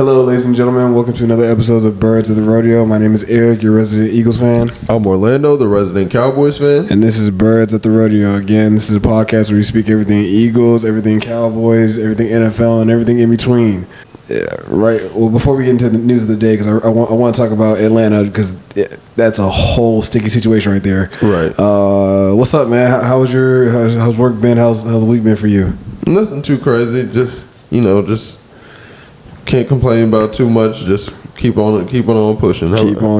Hello, ladies and gentlemen. Welcome to another episode of Birds of the Rodeo. My name is Eric, your resident Eagles fan. I'm Orlando, the resident Cowboys fan. And this is Birds at the Rodeo. Again, this is a podcast where we speak everything Eagles, everything Cowboys, everything NFL, and everything in between. Yeah, right. Well, before we get into the news of the day, because I want to talk about Atlanta, because that's a whole sticky situation right there. Right. What's up, man? How's work been? How's the week been for you? Nothing too crazy. Just can't complain about too much. Just keep on pushing.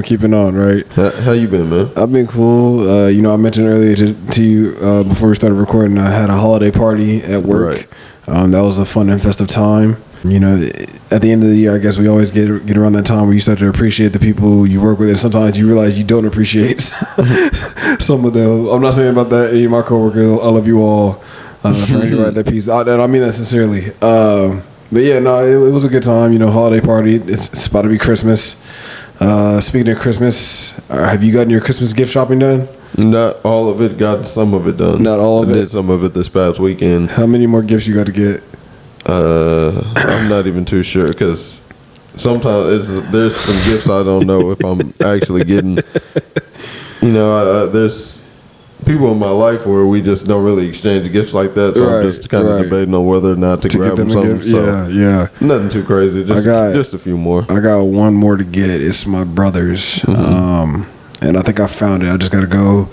Keeping on, right? How you been, man? I've been cool. I mentioned earlier to you before we started recording, I had a holiday party at work. Right. That was a fun and festive time. At the end of the year, I guess we always get around that time where you start to appreciate the people you work with, and sometimes you realize you don't appreciate some of them. I'm not saying about that any of my coworkers. I love you all for any write that piece. And I mean that sincerely. But yeah, no, it was a good time. Holiday party. It's about to be Christmas. Speaking of Christmas, have you gotten your Christmas gift shopping done? Not all of it. Got some of it done. Not all of it. I did some of it this past weekend. How many more gifts you got to get? I'm not even too sure because sometimes there's some gifts I don't know if I'm actually getting. There's people in my life where we just don't really exchange gifts like that, so I'm just kind of debating on whether or not to grab them something. So yeah. Nothing too crazy. Just a few more. I got one more to get. It's my brother's, and I think I found it. I just got to go.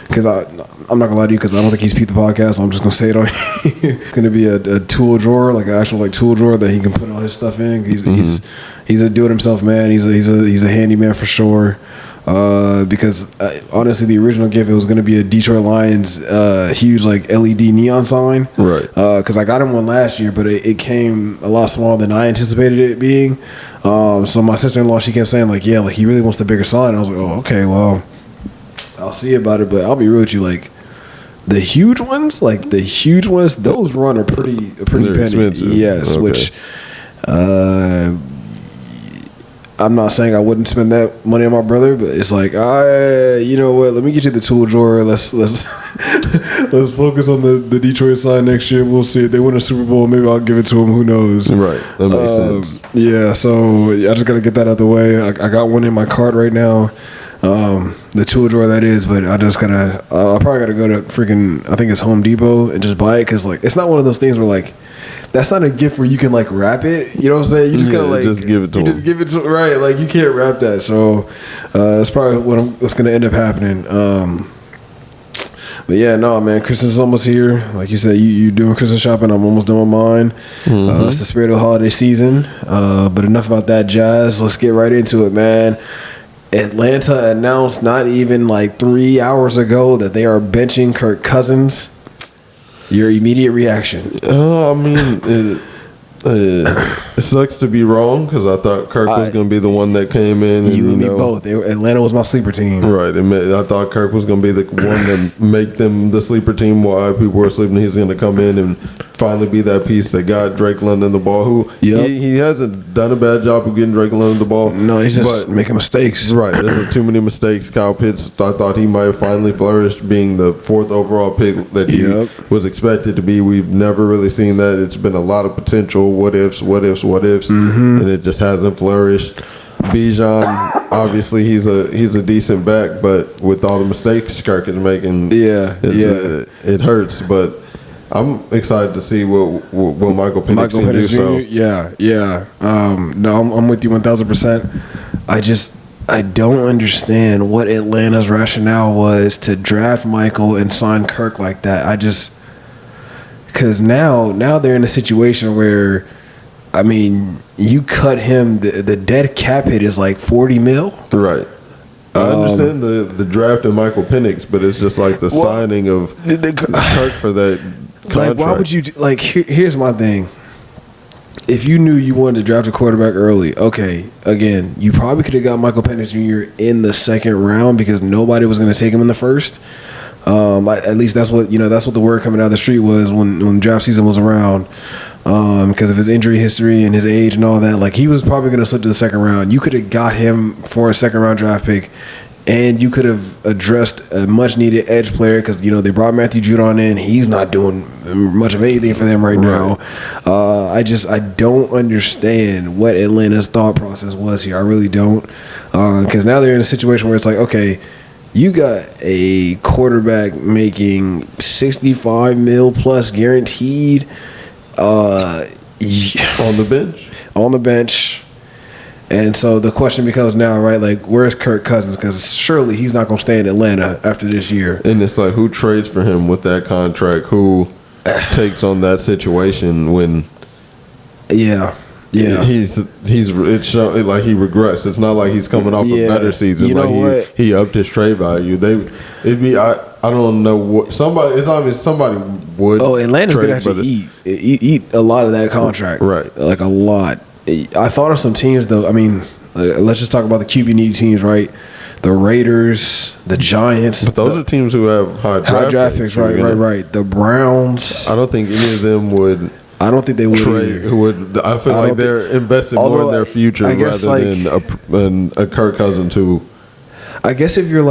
Because I'm not going to lie to you, because I don't think he's peeped the podcast, so I'm just going to say it on here. It's going to be a tool drawer, like an actual tool drawer that he can put all his stuff in. He's a do-it-himself man. He's a handyman for sure. Because honestly, the original gift, it was going to be a Detroit Lions huge LED neon sign. Right. Because I got him one last year, but it came a lot smaller than I anticipated it being. So my sister-in-law, she kept saying he really wants the bigger sign. I was like, oh, okay, well, I'll see about it, but I'll be real with you, the huge ones, those run a pretty penny. Expensive. Yes, okay. Which I'm not saying I wouldn't spend that money on my brother, but it's you know what? Let me get you the tool drawer. Let's let's focus on the Detroit side next year. We'll see if they win a Super Bowl. Maybe I'll give it to them. Who knows? Right, that makes sense. Yeah, so I just gotta get that out the way. I got one in my cart right now. The tool drawer that is, but I just gotta. I probably gotta go to freaking. I think it's Home Depot and just buy it because it's not one of those things where that's not a gift where you can wrap it. You know what I'm saying? You just gotta just give it to him. Just give it to right. You can't wrap that. So that's probably what's gonna end up happening. But yeah, no, man, Christmas is almost here. Like you said, you doing Christmas shopping. I'm almost doing mine. It's the spirit of the holiday season. But enough about that jazz. Let's get right into it, man. Atlanta announced not even 3 hours ago that they are benching Kirk Cousins. Your immediate reaction? It sucks to be wrong because I thought Kirk was going to be the one that came in. You and me both. Atlanta was my sleeper team. Right. I thought Kirk was going to be the one to make them the sleeper team while people were sleeping. He's going to come in and finally be that piece that got Drake London the ball. Who he hasn't done a bad job of getting Drake London the ball. No, he's just making mistakes. Right. There's too many mistakes. Kyle Pitts, I thought he might have finally flourished being the 4th overall pick that he was expected to be. We've never really seen that. It's been a lot of potential. What ifs, and it just hasn't flourished. Bijan, obviously he's a decent back, but with all the mistakes Kirk is making, it hurts. But I'm excited to see what Michael Penix can do. So. Yeah. No, I'm with you 1,000%. I don't understand what Atlanta's rationale was to draft Michael and sign Kirk like that. Because now they're in a situation where, you cut him. The dead cap hit is $40 million. Right. I understand the draft of Michael Penix, but it's just the signing of Kirk for that contract. Why would you here's my thing. If you knew you wanted to draft a quarterback early, okay, again, you probably could have got Michael Penix Jr. in the 2nd round because nobody was going to take him in the 1st. At least that's what the word coming out of the street was when draft season was around. Because of his injury history and his age and all that, he was probably going to slip to the 2nd round. You could have got him for a 2nd round draft pick And you could have addressed a much-needed edge player because, they brought Matthew Judon in. He's not doing much of anything for them right now. I don't understand what Atlanta's thought process was here. I really don't. Because now they're in a situation where it's like, okay, you got a quarterback making $65 million plus guaranteed on the bench. And so the question becomes now, right, like, where's Kirk Cousins? Because surely he's not going to stay in Atlanta after this year. And it's like, who trades for him with that contract? Who takes on that situation when... Yeah. It's like he regrets. It's not like he's coming off a better season. You know what? He upped his trade value. I don't know what somebody. It's obvious somebody would. Oh, Atlanta's gonna have to eat a lot of that contract, right? Like a lot. I thought of some teams though. I mean, let's just talk about the QB needy teams, right? The Raiders, the Giants. But those are teams who have high draft picks, right. The Browns. I don't think any of them would. I don't think they would trade. I feel like they're investing more in their future rather than a Kirk Cousins who. I guess if you're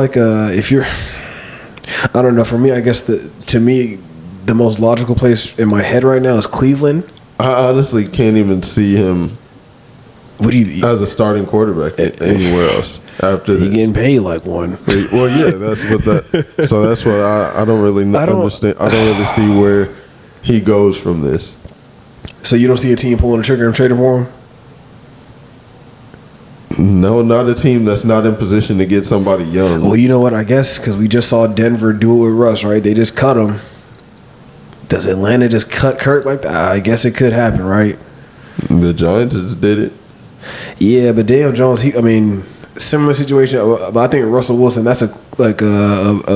I don't know. For me, I guess to me, the most logical place in my head right now is Cleveland. I honestly can't even see him. What do you as a starting quarterback anywhere else after this? He getting paid like one. Well, yeah, that's what that. So that's what I don't really understand. I don't really see where he goes from this. So you don't see a team pulling the trigger and trading for him? No, not a team that's not in position to get somebody young. Well, you know what? I guess because we just saw Denver do it with Russ, right? They just cut him. Does Atlanta just cut Kirk like that? I guess it could happen, right? The Giants just did it. Yeah, but Daniel Jones, similar situation. But I think Russell Wilson, that's a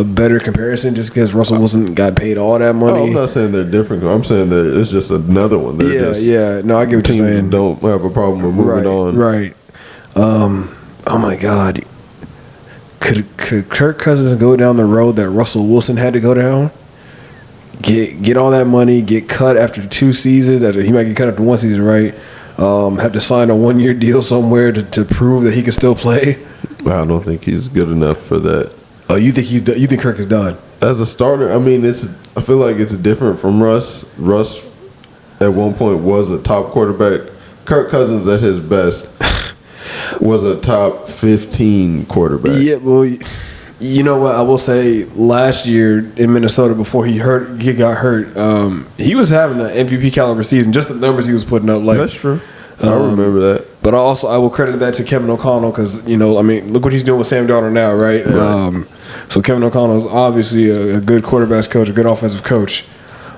better comparison just because Russell Wilson got paid all that money. Oh, I'm not saying they're different. I'm saying that it's just another one. Yeah. No, I get what you're saying. Don't have a problem with moving on. Right. Oh, my God. Could Kirk Cousins go down the road that Russell Wilson had to go down? Get all that money, get cut after 2 seasons. He might get cut after 1 season, right? Have to sign a 1-year deal somewhere to prove that he can still play. I don't think he's good enough for that. Oh, you think Kirk is done as a starter? I mean, I feel like it's different from Russ. Russ at one point was a top quarterback. Kirk Cousins at his best was a top 15 quarterback. Yeah, well, you know what I will say. Last year in Minnesota, before he got hurt, he was having an MVP caliber season. Just the numbers he was putting up, that's true. I remember that. But I will credit that to Kevin O'Connell because look what he's doing with Sam Darnold now, right? Yeah. So Kevin O'Connell is obviously a good quarterbacks coach, a good offensive coach.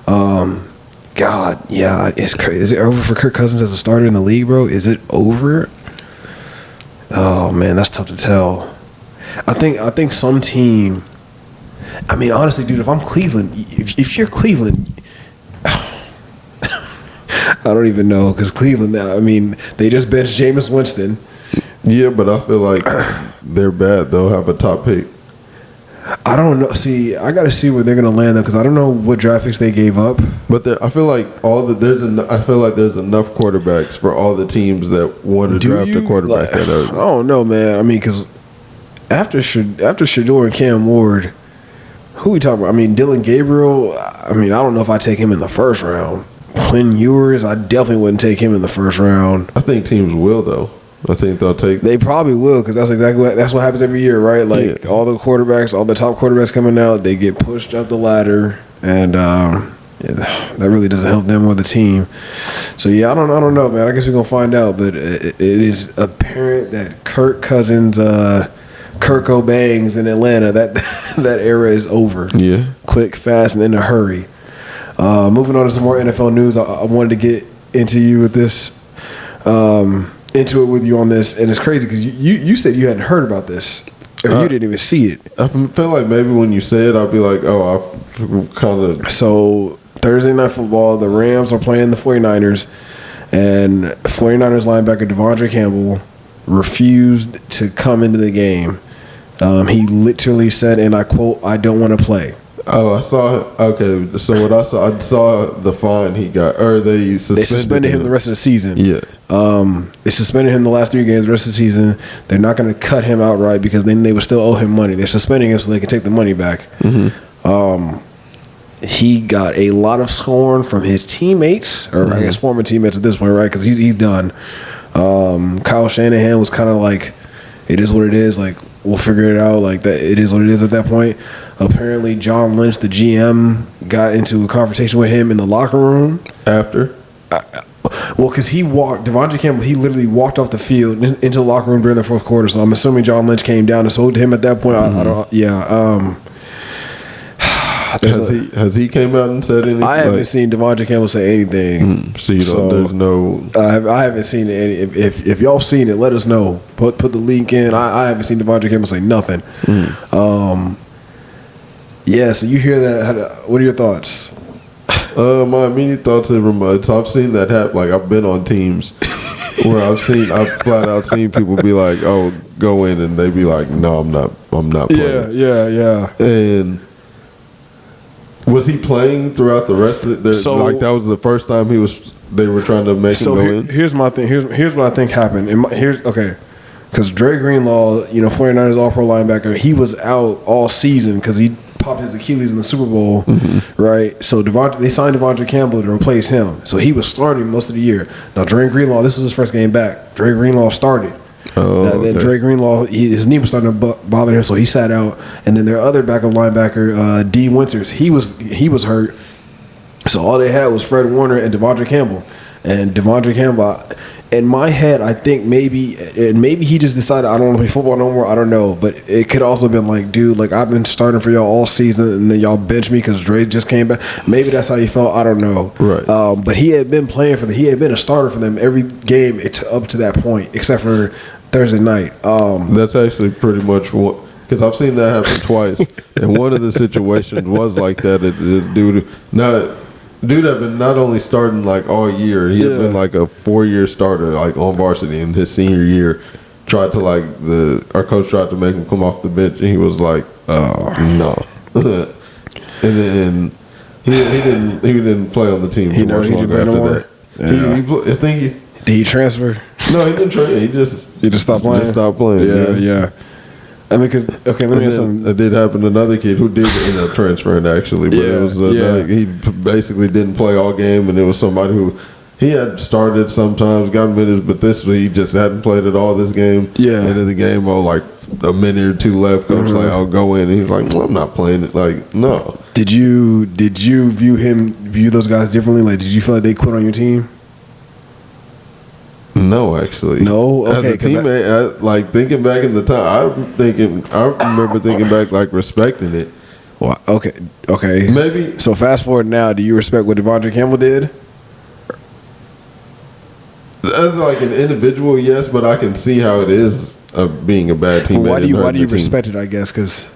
God, yeah, it's crazy. Is it over for Kirk Cousins as a starter in the league, bro? Is it over? Oh man, that's tough to tell. I think some team. I mean, honestly, dude, if I'm Cleveland, if you're Cleveland, I don't even know because Cleveland. I mean, they just benched Jameis Winston. Yeah, but I feel like they're bad. They'll have a top pick. I don't know. See, I got to see where they're going to land though, because I don't know what draft picks they gave up. But I feel like there's enough quarterbacks for all the teams that want to draft a quarterback. I don't know, man. I mean, because after Shador and Cam Ward, who we talking about? I mean, Dylan Gabriel. I mean, I don't know if I take him in the first round. Quinn Ewers, I definitely wouldn't take him in the first round. I think teams will though. I think they'll take. They probably will because that's what happens every year, right? Like all the top quarterbacks coming out, they get pushed up the ladder, and that really doesn't help them or the team. So yeah, I don't know, man. I guess we're gonna find out, but it is apparent that Kirk Cousins, Kirko Bangs in Atlanta, that era is over. Yeah, quick, fast, and in a hurry. Moving on to some more NFL news, I wanted to get into it with you on this, and it's crazy because you said you hadn't heard about this, or you didn't even see it. I feel like maybe when you say it, I'll be like, oh, I kind of. So Thursday Night Football, the Rams are playing the 49ers, and 49ers linebacker De'vondre Campbell refused to come into the game. He literally said, and I quote, "I don't want to play." Oh, I saw. Okay, so what I saw the fine he got, or they suspended him the rest of the season. Yeah. They suspended him the last 3 games, the rest of the season. They're not going to cut him outright because then they would still owe him money. They're suspending him so they can take the money back. He got a lot of scorn from his teammates, or I guess former teammates at this point, right? Because he's done. Kyle Shanahan was kind of like, it is what it is. Like, we'll figure it out. Like, that, it is what it is at that point. Apparently, John Lynch, the GM, got into a conversation with him in the locker room. After? Well, because De'vondre Campbell, he literally walked off the field into the locker room during the fourth quarter. So I'm assuming John Lynch came down and spoke to him at that point. I don't, yeah. Has he came out and said anything? I haven't seen De'vondre Campbell say anything. So there's no. I haven't seen it. If y'all seen it, let us know. Put the link in. I haven't seen De'vondre Campbell say nothing. Yeah. So you hear that? What are your thoughts? My immediate thoughts are so I've seen that happen. Like, I've been on teams where I've flat out seen people be like, "Oh, go in," and they be like, "No, I'm not playing." Yeah. And was he playing throughout the rest of it? So, like, that was the first time they were trying to make him go in? Here's my thing. Here's what I think happened. Because Dre Greenlaw, 49ers All-Pro linebacker, he was out all season because he popped his Achilles in the Super Bowl, right? So they signed De'vondre Campbell to replace him. So he was starting most of the year. Now, Dre Greenlaw, this was his first game back. Dre Greenlaw started. Then Dre Greenlaw, his knee was starting to bother him, so he sat out. And then their other backup linebacker, D. Winters, he was hurt. So all they had was Fred Warner and De'vondre Campbell. And De'vondre Campbell, in my head, I think maybe he just decided, I don't want to play football no more. I don't know. But it could also been like, dude, like, I've been starting for y'all all season, and then y'all bench me because Dre just came back. Maybe that's how he felt. I don't know. Right. But he had been playing for them. He had been a starter for them every game up to that point, except for Thursday night. That's actually pretty much what, because I've seen that happen twice. And one of the situations was like that. Dude had been not only starting like all year, he had been like a 4-year starter, like on varsity in his senior year. Our coach tried to make him come off the bench, and he was like, no. And then he didn't play on the team for much longer after that. Yeah. Did he transfer? No, he didn't train. He just stopped playing. Stopped playing. Yeah. I mean, let me ask something. It did happen to another kid who did end up transferring, actually. But it was he basically didn't play all game, and it was somebody who he had started sometimes, got minutes, but he just hadn't played at all this game. Yeah. End of the game, like a minute or two left. Coach like, I'll go in, and he's like, well, I'm not playing it. Like, no. Did you view those guys differently? Like, did you feel like they quit on your team? No, actually. No? Okay. As a teammate, like, thinking back in the time, I remember thinking back, like, respecting it. Well, okay. Maybe. So fast forward now, do you respect what De'vondre Campbell did? As like an individual, yes, but I can see how it is being a bad teammate. Well, why do you respect it, I guess?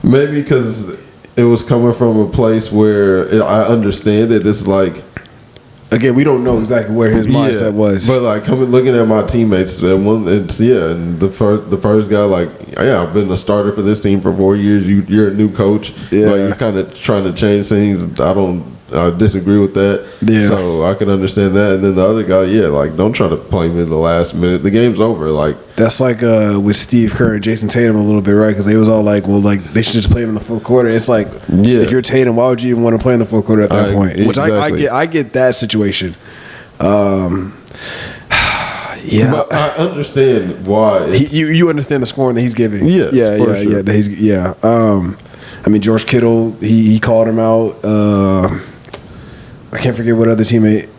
Maybe because it was coming from a place where I understand it. It's like, again, we don't know exactly where his mindset was. But like looking at my teammates, and the first guy, like, I've been a starter for this team for 4 years. You're a new coach. Yeah. Like, you're kind of trying to change things. I disagree with that. Yeah. So I can understand that. And then the other guy, like, don't try to play me the last minute. The game's over. Like, that's like with Steve Kerr and Jason Tatum a little bit, right? Because they was all like, well, like, they should just play him in the fourth quarter. It's like, if you're Tatum, why would you even want to play in the fourth quarter at that point? Exactly. Which I get that situation. Yeah, but I understand why. You understand the scoring that he's giving. Yes, sure. I mean, George Kittle, he called him out. I can't forget what other teammate.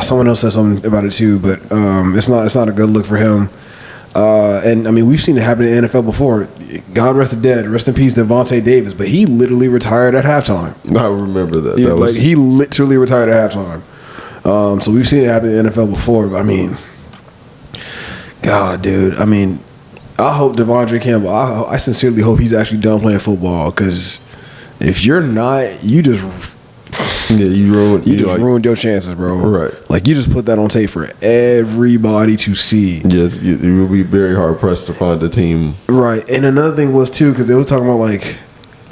Someone else said something about it too, but it's not a good look for him. And I mean, we've seen it happen in the NFL before. God rest the dead. Rest in peace, Devontae Davis. But he literally retired at halftime. I remember that. Yeah, he literally retired at halftime. So we've seen it happen in the NFL before. But I mean, God, dude. I mean, I hope De'vondre Campbell. I sincerely hope he's actually done playing football. Because if you're not, you just. Yeah, you ruined your chances, bro. Right. Like, you just put that on tape for everybody to see. Yes, you will be very hard pressed to find a team. Right. And another thing was too, because they was talking about like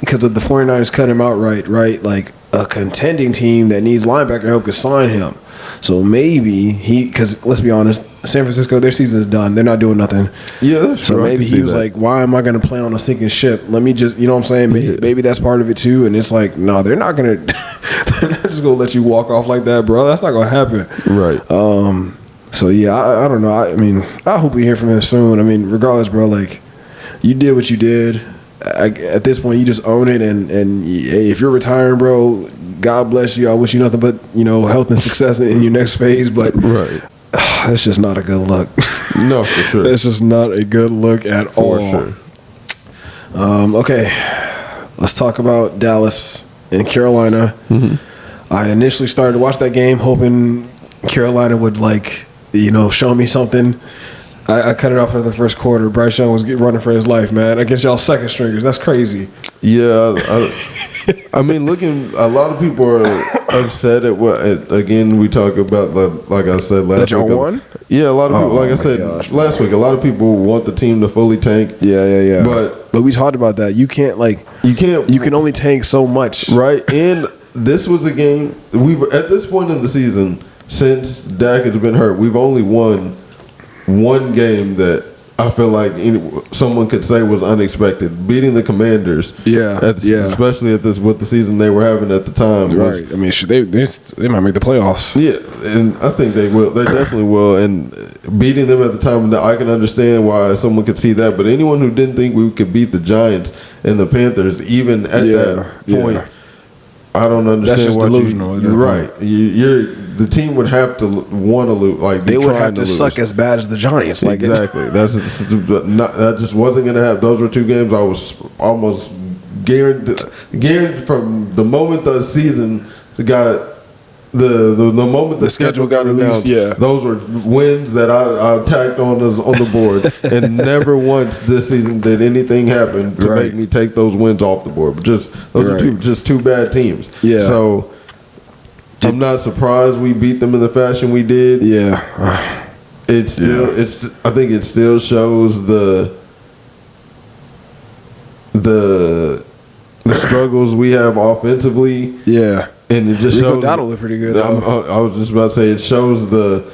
because the 49ers cut him outright, right? Like a contending team that needs linebacker help could sign him. So maybe because let's be honest, San Francisco, their season is done. They're not doing nothing. Yeah, that's true. So maybe he was like, why am I going to play on a sinking ship? Let me just, you know what I'm saying? Maybe that's part of it too. And it's like, no, they're not going to, they're not just going to let you walk off like that, bro. That's not going to happen. Right. So yeah, I don't know. I mean, I hope we hear from him soon. I mean, regardless, bro, like you did what you did. At this point, you just own it. And hey, if you're retiring, bro, God bless you. I wish you nothing but, health and success in your next phase. But right. That's just not a good look. No, for sure. That's just not a good look at all. For sure. Okay, let's talk about Dallas and Carolina. Mm-hmm. I initially started to watch that game hoping Carolina would, show me something. I cut it off for the first quarter. Bryce Young was running for his life, man, against y'all second stringers. That's crazy. Yeah, I mean, a lot of people are upset at what. Again, we talk about like I said last week. That y'all won? Yeah, a lot of people. Like I said last week, a lot of people want the team to fully tank. Yeah. But we talked about that. You can't. You can only tank so much, right? And this was a game at this point in the season, since Dak has been hurt, we've only won one game that I feel like someone could say was unexpected. Beating the Commanders, especially at with the season they were having at the time. Right. I mean, they might make the playoffs. Yeah, and I think they will. They definitely will. And beating them at the time, I can understand why someone could see that. But anyone who didn't think we could beat the Giants and the Panthers, even at that point, I don't understand. That's just delusional. You're right. The team would have to want to lose. They would have to suck as bad as the Giants. Exactly. That just wasn't going to happen. Those were two games I was almost guaranteed from the moment the season got the moment the schedule got announced. Yeah. Those were wins that I tacked on the board, and never once this season did anything happen to make me take those wins off the board. But those are two bad teams. Yeah. So I'm not surprised we beat them in the fashion we did. Yeah. I think it still shows the struggles we have offensively. Yeah. And it just shows. That'll look pretty good. I was just about to say it shows the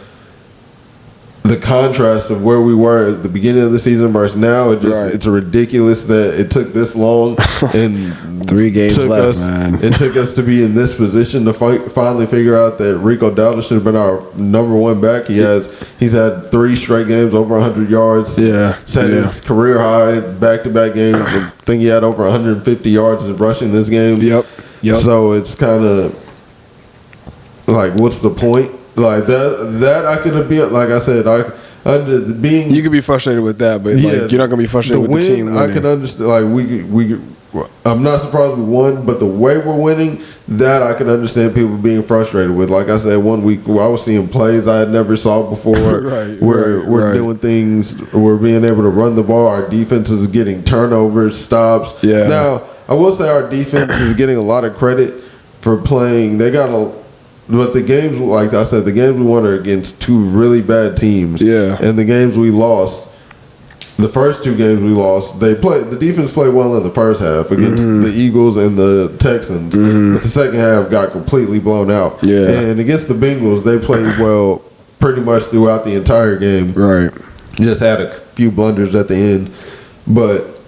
contrast of where we were at the beginning of the season versus now. It's ridiculous that it took this long and 3 games left, man. It took us to be in this position to finally figure out that Rico Dowdle should have been our number one back. He's had 3 straight games over 100 yards. Yeah, set his career high back-to-back games. I think he had over 150 yards in rushing this game. Yep. So it's kind of like, what's the point? Like that I could have been, like I said, you could be frustrated with that, but you're not gonna be frustrated with the team winning. I can understand. Like I'm not surprised we won, but the way we're winning, that I can understand people being frustrated with. Like I said, one week I was seeing plays I had never saw before. We're doing things. We're being able to run the ball. Our defense is getting turnovers, stops. Yeah. Now I will say our defense is getting a lot of credit for playing. But the games, like I said, the games we won are against 2 really bad teams. Yeah. And the games we lost, the first 2 games we lost, the defense played well in the first half against the Eagles and the Texans. But the second half got completely blown out. Yeah. And against the Bengals, they played well pretty much throughout the entire game. Right. Just had a few blunders at the end. But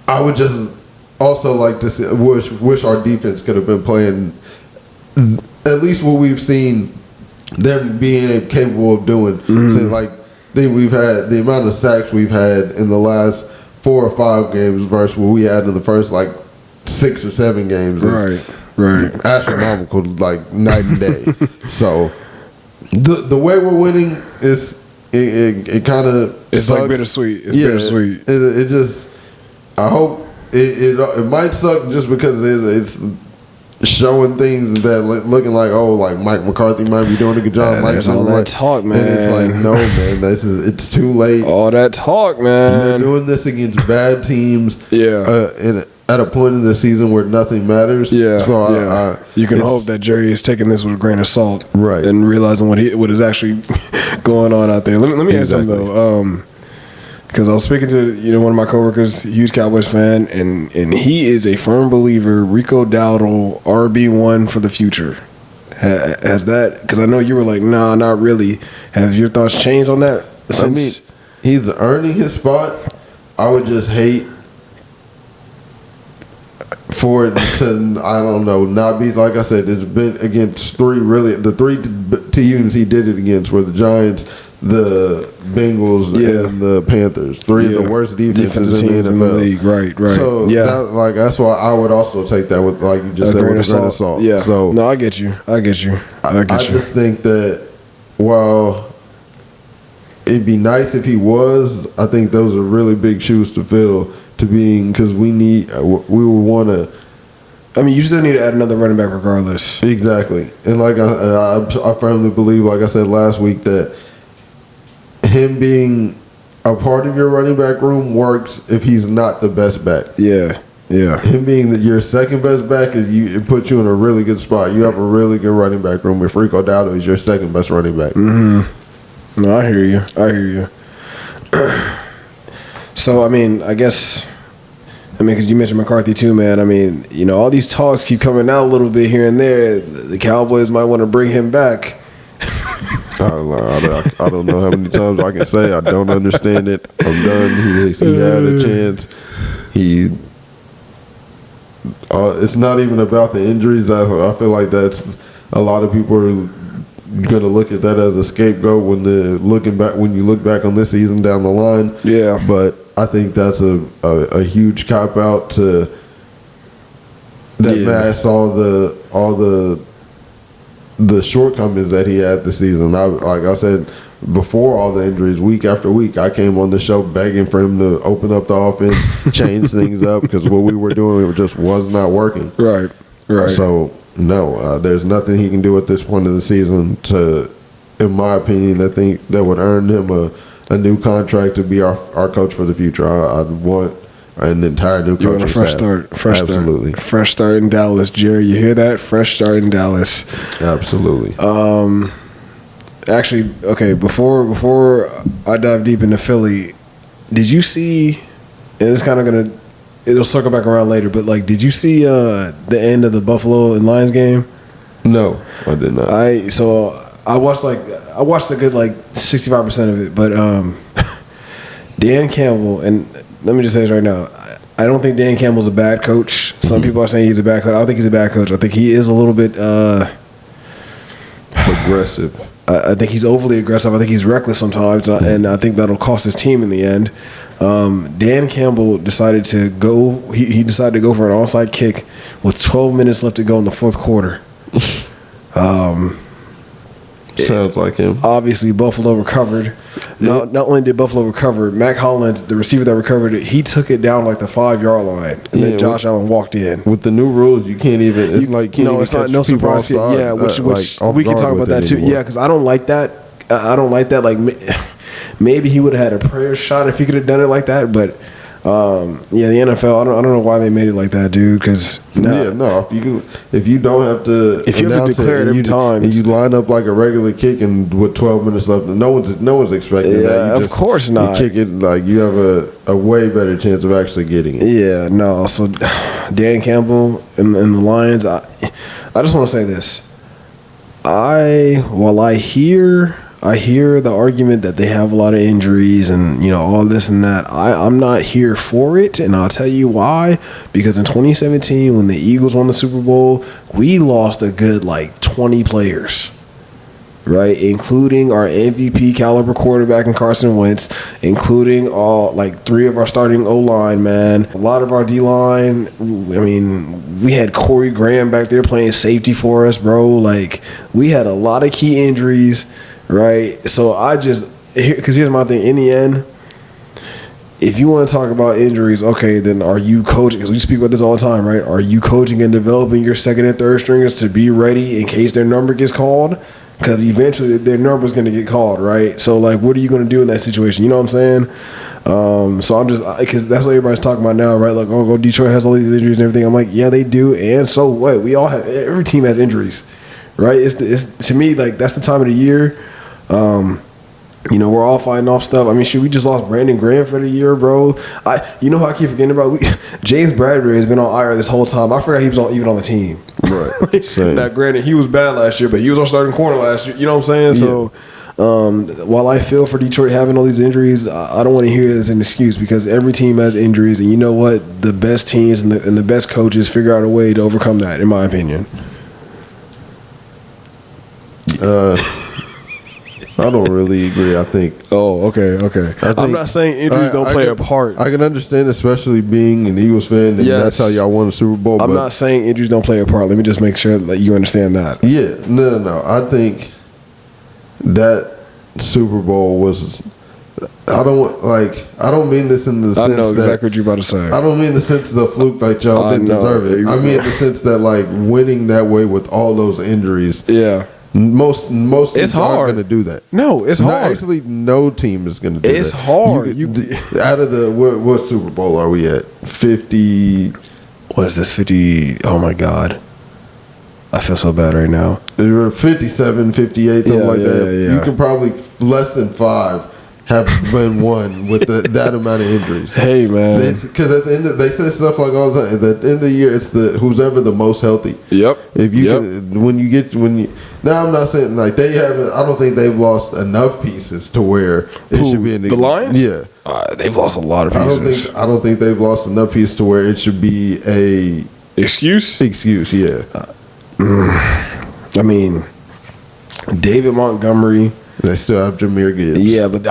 I would just also like to see, wish our defense could have been playing at least what we've seen them being capable of doing. Since we've had the amount of sacks we've had in the last 4 or 5 games versus what we had in the first 6 or 7 games. Right. Astronomical, night and day. So the way we're winning is it kind of it's sucks. Bittersweet. It's bittersweet. It just, I hope it might suck just because it's showing things that looking like Mike McCarthy might be doing a good job. There's all that talk, man. And it's no, man. It's too late. All that talk, man. They're doing this against bad teams. Yeah. At a point in the season where nothing matters. Yeah. So you can hope that Jerry is taking this with a grain of salt, right, and realizing what is actually going on out there. Let me ask something though, Because I was speaking to one of my coworkers, huge Cowboys fan, and he is a firm believer Rico Dowdle RB1 for the future. Has that? Because I know you were like, nah, not really. Have your thoughts changed on that? Since he's earning his spot. I would just hate for it to, I don't know, not be, like I said, it's been against the three teams he did it against were the Giants, the Bengals, and the Panthers. Three of the worst defenses in the NFL. In the league. Right. So that's why I would also take that with, like you just said, with a grain of salt. Yeah. So no, I get you. I just think that while it'd be nice if he was, I think those are really big shoes to fill. Because we would want to. I mean, you still need to add another running back regardless. Exactly. And like I firmly believe, like I said last week, that him being a part of your running back room works if he's not the best back. Yeah. Him being your second best back, it puts you in a really good spot. You have a really good running back room. If Rico Dowdle is your second best running back. Mm-hmm. No, I hear you. So, I mean, because you mentioned McCarthy too, man. I mean, all these talks keep coming out a little bit here and there. The Cowboys might want to bring him back. I don't know how many times I can say I don't understand it. I'm done. He had a chance. It's not even about the injuries. I feel like that's a lot of people are going to look at that as a scapegoat when you look back on this season down the line. Yeah. But I think that's a huge cop out to mask all the shortcomings that he had this season. Like I said before, all the injuries, week after week, I came on the show begging for him to open up the offense, change things up, because what we were doing just was not working. Right. So no, there's nothing he can do at this point of the season to, in my opinion, that would earn him a new contract to be our coach for the future. I want an entire new coaching staff. You want a fresh start. Absolutely. Fresh start in Dallas, Jerry. You hear that? Fresh start in Dallas. Absolutely. Actually, okay, before I dive deep into Philly, did you see, and it's kind of it'll circle back around later, but did you see the end of the Buffalo and Lions game? No, I did not. I watched a good 65% of it, but Dan Campbell, and let me just say this right now, I don't think Dan Campbell's a bad coach. Some people are saying he's a bad coach. I don't think he's a bad coach. I think he is a little bit aggressive. I think he's overly aggressive. I think he's reckless sometimes, and I think that'll cost his team in the end. Dan Campbell decided to go. He decided to go for an onside kick with 12 minutes left to go in the fourth quarter. Sounds like him. Obviously, Buffalo recovered. Not only did Buffalo recover, Mac Holland, the receiver that recovered it, he took it down the 5-yard line, and then Josh Allen walked in. With the new rules, you can't even. It's not no surprise. Yeah, which we can talk about that too. Yeah, because I don't like that. I don't like that. Maybe he would have had a prayer shot if he could have done it like that, but. The NFL. I don't know why they made it like that, dude. Because if you don't have to, if you have to declare it every time, and you line up like a regular kick, and with 12 minutes left, no one's expecting that. Of course not. You kick it you have a way better chance of actually getting it. Yeah, no. So Dan Campbell and the Lions. I just want to say this. I hear the argument that they have a lot of injuries and, all this and that. I'm not here for it, and I'll tell you why. Because in 2017, when the Eagles won the Super Bowl, we lost a good, 20 players, right? Including our MVP caliber quarterback in Carson Wentz, including all, 3 of our starting O-line, man. A lot of our D-line, we had Corey Graham back there playing safety for us, bro. We had a lot of key injuries. Right, so because here's my thing. In the end, if you want to talk about injuries, okay, then are you coaching? Because we speak about this all the time, right? Are you coaching and developing your second and third stringers to be ready in case their number gets called? Because eventually their number is going to get called, right? So, what are you going to do in that situation? You know what I'm saying? So I'm just, because that's what everybody's talking about now, right? Detroit has all these injuries and everything. I'm like, yeah, they do, and so what? We all have. Every team has injuries, right? It's to me that's the time of the year. You know, we're all fighting off stuff. I mean, we just lost Brandon Graham for the year, bro. You know how I keep forgetting about James Bradbury has been on IR this whole time. I forgot he was even on the team. Right. Now, granted, he was bad last year, but he was our starting corner last year. You know what I'm saying? Yeah. So, while I feel for Detroit having all these injuries, I don't want to hear it as an excuse because every team has injuries, and you know what? The best teams and the best coaches figure out a way to overcome that, in my opinion. I don't really agree. I think. Oh, okay. I'm not saying injuries don't play a part. I can understand, especially being an Eagles fan, and that's how y'all won the Super Bowl. I'm not saying injuries don't play a part. Let me just make sure that you understand that. Yeah, no. I think that Super Bowl was. I don't mean this in the sense I know exactly what you're about to say. I don't mean the sense of the fluke like y'all didn't deserve it. I mean the sense that like winning that way with all those injuries. Yeah. Most teams aren't going to do that. No, it's hard. Actually, no team is going to do that. It's hard. Out of the what Super Bowl are we at? 50. What is this? 50? Oh my God, I feel so bad right now. They were 57, 58, something like that. Yeah. You can probably less than 5 have been won with that amount of injuries. Hey man, because at the end they say stuff like all the time. At the end of the year, it's who's ever the most healthy. Yep. If you now I'm not saying like they haven't. I don't think they've lost enough pieces to where it should be the Lions. Yeah, they've lost a lot of pieces. I don't think they've lost enough pieces to where it should be a excuse. Yeah. I mean, David Montgomery. They still have Jahmyr Gibbs. Yeah, but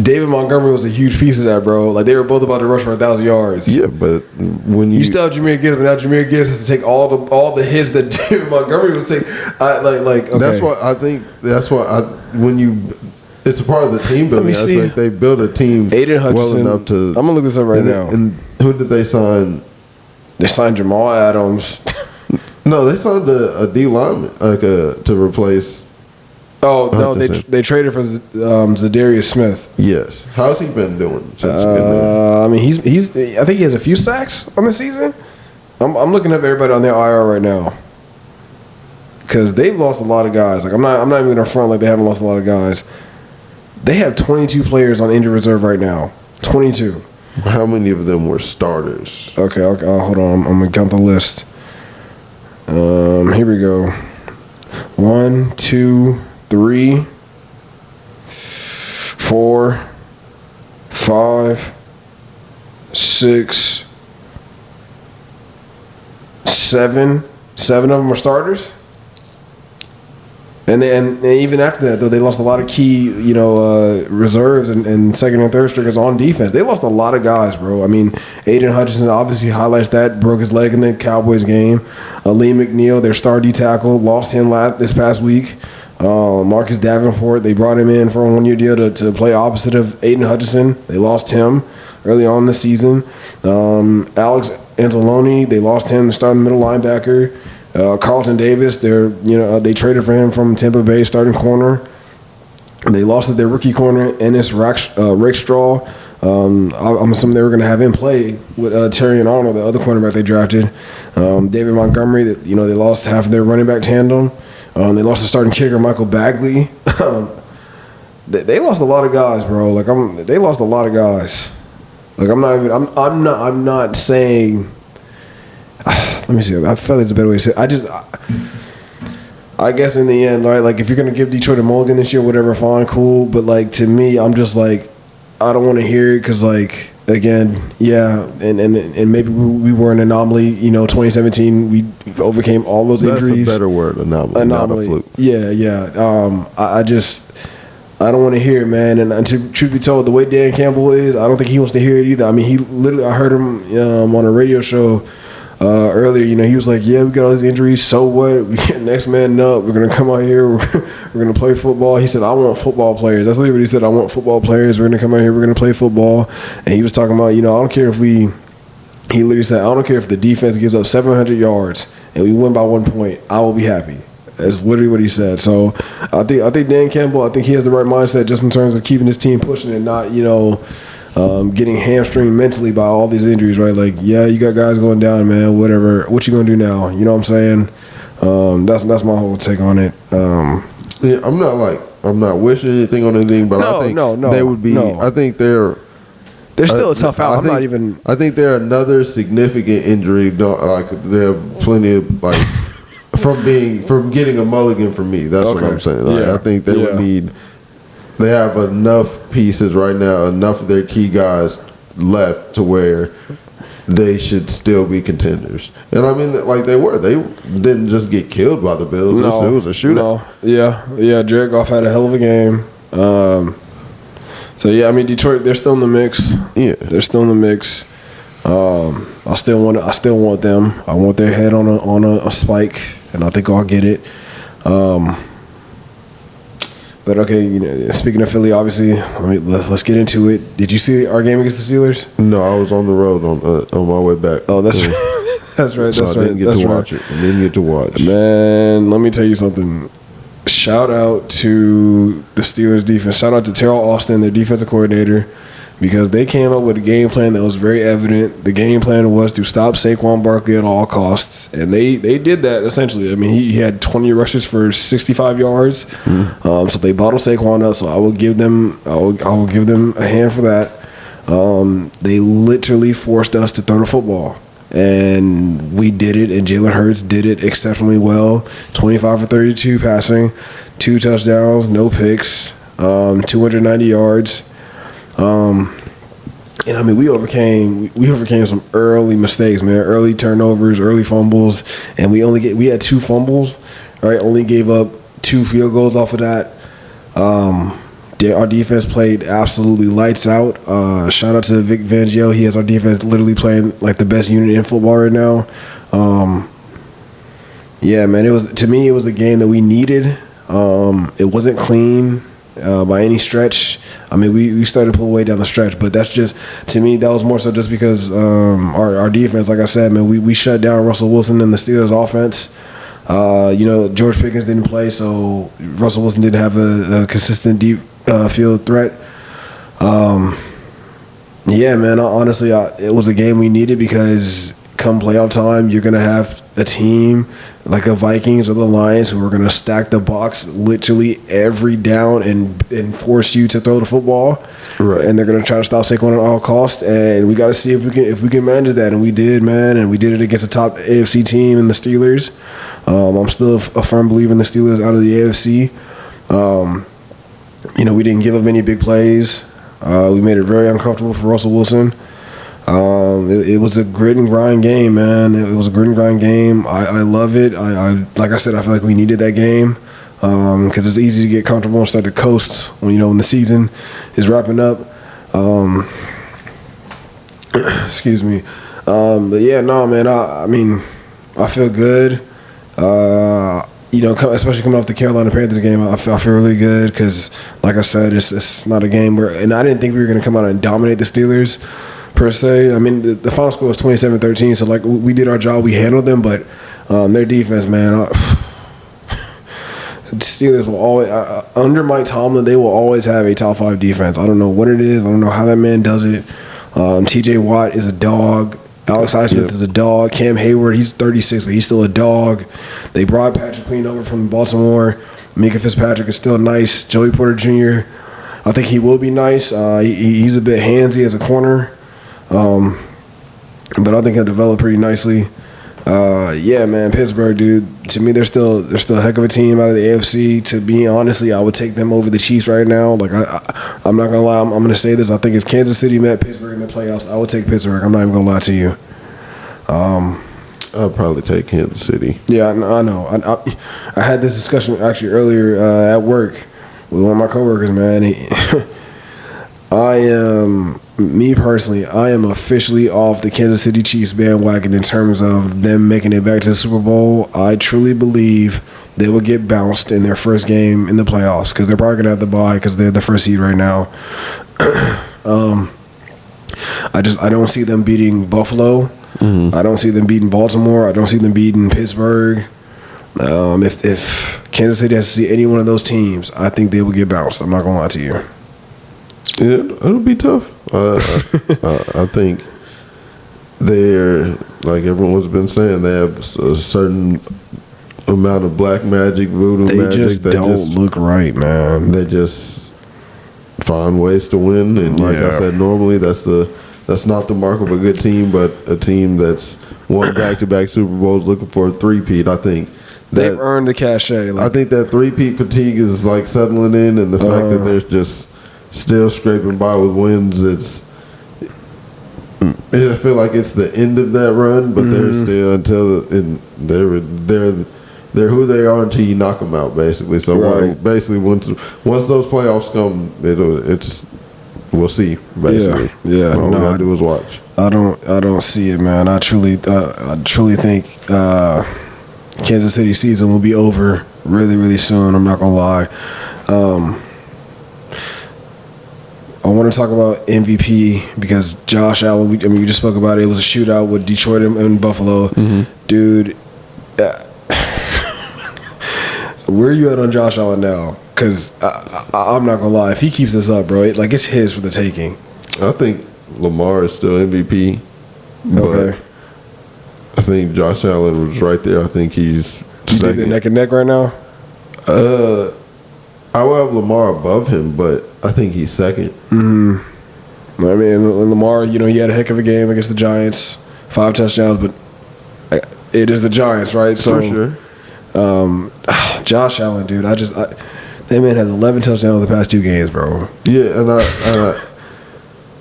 David Montgomery was a huge piece of that, bro. Like they were both about to rush for 1,000 yards. Yeah, but when you still have Jahmyr Gibbs, but now Jahmyr Gibbs has to take all the hits that David Montgomery was taking. Okay. That's why I think. When you. It's a part of the team building aspect. They built a team Aiden Hutchinson, well enough to. I'm gonna look this up right now. And who did they sign? They signed Jamal Adams. No, they signed a D lineman to replace. Oh no, they traded for Zadarius Smith. Yes, how's he been doing? I mean, he's. I think he has a few sacks on the season. I'm looking up everybody on their IR right now because they've lost a lot of guys. Like I'm not even gonna front like they haven't lost a lot of guys. They have 22 players on injured reserve right now. 22. How many of them were starters? Okay, hold on. I'm gonna count the list. Here we go. 1, 2, 3, 4, 5, 6, 7. 7 of them were starters. And even after that, though, they lost a lot of key, reserves and second and third stringers on defense. They lost a lot of guys, bro. I mean, Aiden Hutchinson obviously highlights that. Broke his leg in the Cowboys game. Lee McNeil, their star D tackle, lost him this past week. Marcus Davenport, they brought him in for a 1-year deal to play opposite of Aiden Hutchinson. They lost him early on in the season. Alex Anzalone, they lost him, the starting middle linebacker. Carlton Davis, they traded for him from Tampa Bay, starting corner. They lost their rookie corner, Ennis Rakestraw. I'm assuming they were going to have him play with Terry and Arnold, the other cornerback they drafted. David Montgomery, they lost half of their running back tandem. They lost the starting kicker, Michael Bagley. They lost a lot of guys, bro. They lost a lot of guys. I'm not saying. Let me see. I feel like it's a better way to say it. I guess in the end, right? Like if you're gonna give Detroit a mulligan this year, whatever, fine, cool. But like to me, I'm just like, I don't want to hear it because like again, yeah, and maybe we were an anomaly. 2017, we overcame all those injuries. That's a better word, anomaly. Not a fluke. Yeah. I don't want to hear it, man. And to truth be told, the way Dan Campbell is, I don't think he wants to hear it either. I mean, I heard him on a radio show. Earlier, he was like, yeah, we got all these injuries, so what? We get next man up. We're going to come out here. We're going to play football. He said, I want football players. That's literally what he said. I want football players. We're going to come out here. We're going to play football. And he was talking about, I don't care if he literally said, I don't care if the defense gives up 700 yards and we win by 1 point. I will be happy. That's literally what he said. So I think Dan Campbell, I think he has the right mindset just in terms of keeping his team pushing and not, getting hamstringed mentally by all these injuries, right? Like, yeah, you got guys going down, man, whatever. What you going to do now? You know what I'm saying? That's my whole take on it. Yeah, I'm not like not wishing anything on anything, but I think they would be. I think they're still a tough out. I think they're another significant injury. Like they have plenty of like from getting a mulligan for me. That's what I'm saying. Like, I think they would need. They have enough pieces right now, enough of their key guys left to where they should still be contenders. And I mean, like they were. They didn't just get killed by the Bills. It was a shootout. Yeah. Jared Goff had a hell of a game. So yeah, I mean Detroit, they're still in the mix. Yeah, they're still in the mix. I still want them. I want their head on a spike, and I think I'll get it. But okay, speaking of Philly, obviously, let's get into it. Did you see our game against the Steelers? No, I was on the road on my way back. Oh, that's right. That's right. So I didn't get to watch it. I didn't get to watch. Man, let me tell you something. Shout out to the Steelers defense. Shout out to Terrell Austin, their defensive coordinator, because they came up with a game plan that was very evident. The game plan was to stop Saquon Barkley at all costs, and they did that essentially. I mean, he had 20 rushes for 65 yards, so they bottled Saquon up. So I will give them a hand for that. They literally forced us to throw the football. And we did it, and Jalen Hurts did it exceptionally well. 25 for 32 passing, 2 touchdowns, no picks, 290 yards. And I mean, we overcame some early mistakes, man. Early turnovers, early fumbles, and we had 2 fumbles, right? Only gave up 2 field goals off of that. Our defense played absolutely lights out. Shout out to Vic Fangio. He has our defense literally playing like the best unit in football right now. Yeah, man. It was a game that we needed. It wasn't clean by any stretch. I mean, we started to pull away down the stretch, but that's just, to me, that was more so just because our defense, like I said, man, we shut down Russell Wilson and the Steelers offense. George Pickens didn't play, so Russell Wilson didn't have a consistent deep field threat. Yeah, man, honestly, it was a game we needed because come playoff time, you're going to have a team like the Vikings or the Lions who are going to stack the box literally every down and force you to throw the football. Right. And they're going to try to stop Saquon at all costs. And we got to see if we can manage that. And we did, man. And we did it against a top AFC team in the Steelers. I'm still a firm believer in the Steelers out of the AFC. We didn't give up any big plays. We made it very uncomfortable for Russell Wilson. It was a grit and grind game, man. It was a grit and grind game. I love it. I like I said, I feel like we needed that game because it's easy to get comfortable and start to coast when the season is wrapping up. Excuse me. But yeah, no, man. I mean, I feel good. Especially coming off the Carolina Panthers game, I feel really good because, like I said, it's not a game where, and I didn't think we were going to come out and dominate the Steelers per se. I mean, the final score was 27-13, so like we did our job, we handled them, but their defense, man, the Steelers will always under Mike Tomlin, they will always have a top 5 defense. I don't know what it is. I don't know how that man does it. T.J. Watt is a dog. Alex Highsmith is a dog. Cam Hayward, he's 36, but he's still a dog. They brought Patrick Queen over from Baltimore. Mika Fitzpatrick is still nice. Joey Porter Jr., I think he will be nice. He's a bit handsy as a corner, but I think he'll develop pretty nicely. Yeah, man, Pittsburgh, dude. To me, they're still a heck of a team out of the AFC. To be honestly, I would take them over the Chiefs right now. Like I'm not gonna lie, I'm gonna say this. I think if Kansas City met Pittsburgh in the playoffs, I would take Pittsburgh. I'm not even gonna lie to you. I'll probably take Kansas City. Yeah, I know. I had this discussion actually earlier at work with one of my coworkers. Man, me personally, I am officially off the Kansas City Chiefs bandwagon in terms of them making it back to the Super Bowl. I truly believe they will get bounced in their first game in the playoffs because they're probably going to have to bye because they're the first seed right now. I don't see them beating Buffalo. Mm-hmm. I don't see them beating Baltimore. I don't see them beating Pittsburgh. If Kansas City has to see any one of those teams, I think they will get bounced. I'm not going to lie to you. Yeah, it'll be tough. I think they're, like everyone's been saying, they have a certain amount of black magic, voodoo They magic. just don't look right, man. They just find ways to win, and like I said, normally that's not the mark of a good team, but a team that's won back-to-back Super Bowls looking for a three-peat. I think they've earned the cachet. I think that three-peat fatigue is like settling in, and the fact that they're just still scraping by with wins. I feel like it's the end of that run, but they're still they're who they are until you knock them out, basically. So basically, once those playoffs come, we'll see. Basically, all we gotta do is watch. I don't see it, man. I truly think Kansas City season will be over really, really soon. I'm not gonna lie. I want to talk about MVP because Josh Allen. We just spoke about it. It was a shootout with Detroit and Buffalo, dude. Where are you at on Josh Allen now? Because I'm not gonna lie, if he keeps this up, bro, it's his for the taking. I think Lamar is still MVP. Okay. I think Josh Allen was right there. I think he's You think they're neck and neck right now? I will have Lamar above him, but I think he's second. Mm-hmm. I mean, Lamar, he had a heck of a game against the Giants, 5 touchdowns, but it is the Giants, right? So, for sure. Josh Allen, dude, that man has 11 touchdowns the past 2 games, bro. Yeah, and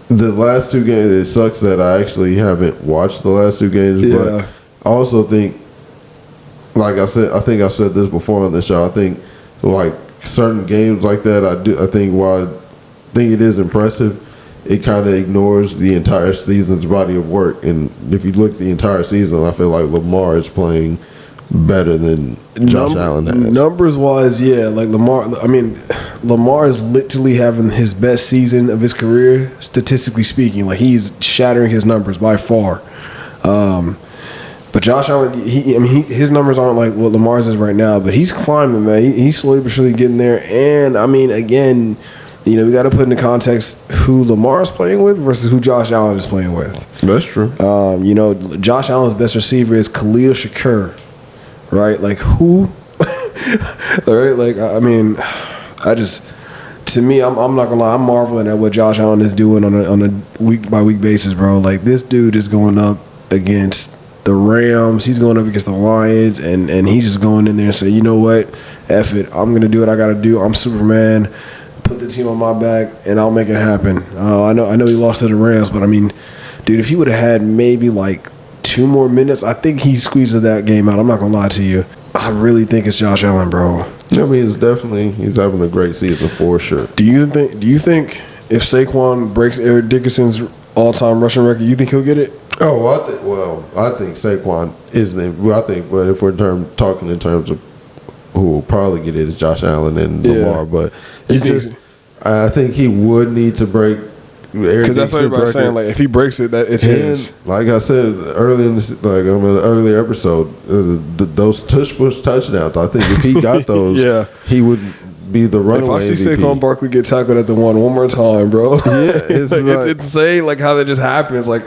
the last 2 games, it sucks that I actually haven't watched the last 2 games, but I also think, like I said, I think I've said this before on the show. I think like certain games like that, I think while I think it is impressive, it kind of ignores the entire season's body of work. And if you look at the entire season, I feel like Lamar is playing better than Josh Allen has. Numbers wise, like Lamar is literally having his best season of his career, statistically speaking. Like, he's shattering his numbers by far. But Josh Allen, his numbers aren't like what Lamar's is right now, but he's climbing, man. He's slowly but surely getting there. And again, we got to put into context who Lamar's playing with versus who Josh Allen is playing with. That's true. Josh Allen's best receiver is Khalil Shakur, right? Like, who? Right? Like, to me, I'm not gonna lie, I'm marveling at what Josh Allen is doing on a week by week basis, bro. Like, this dude is going up against the Rams, he's going up against the Lions, and he's just going in there and saying, you know what, F it, I'm going to do what I got to do. I'm Superman. Put the team on my back, and I'll make it happen. I know he lost to the Rams, but dude, if he would have had maybe like 2 more minutes, I think he squeezed that game out. I'm not going to lie to you. I really think it's Josh Allen, bro. It's definitely, he's having a great season for sure. Do you think if Saquon breaks Eric Dickerson's all-time rushing record, you think he'll get it? Oh, I think Saquon is but if we're talking in terms of who will probably get it is Josh Allen and Lamar. But I think he would need to break Eric, because that's what everybody's saying. Like, if he breaks it, it's his. Like I said earlier in an earlier episode, those tush-push touchdowns. I think if he got those, he would be the runaway MVP. If I see Saquon Barkley get tackled at the one more time, bro. Yeah, it's it's insane. Like, how that just happens. Like,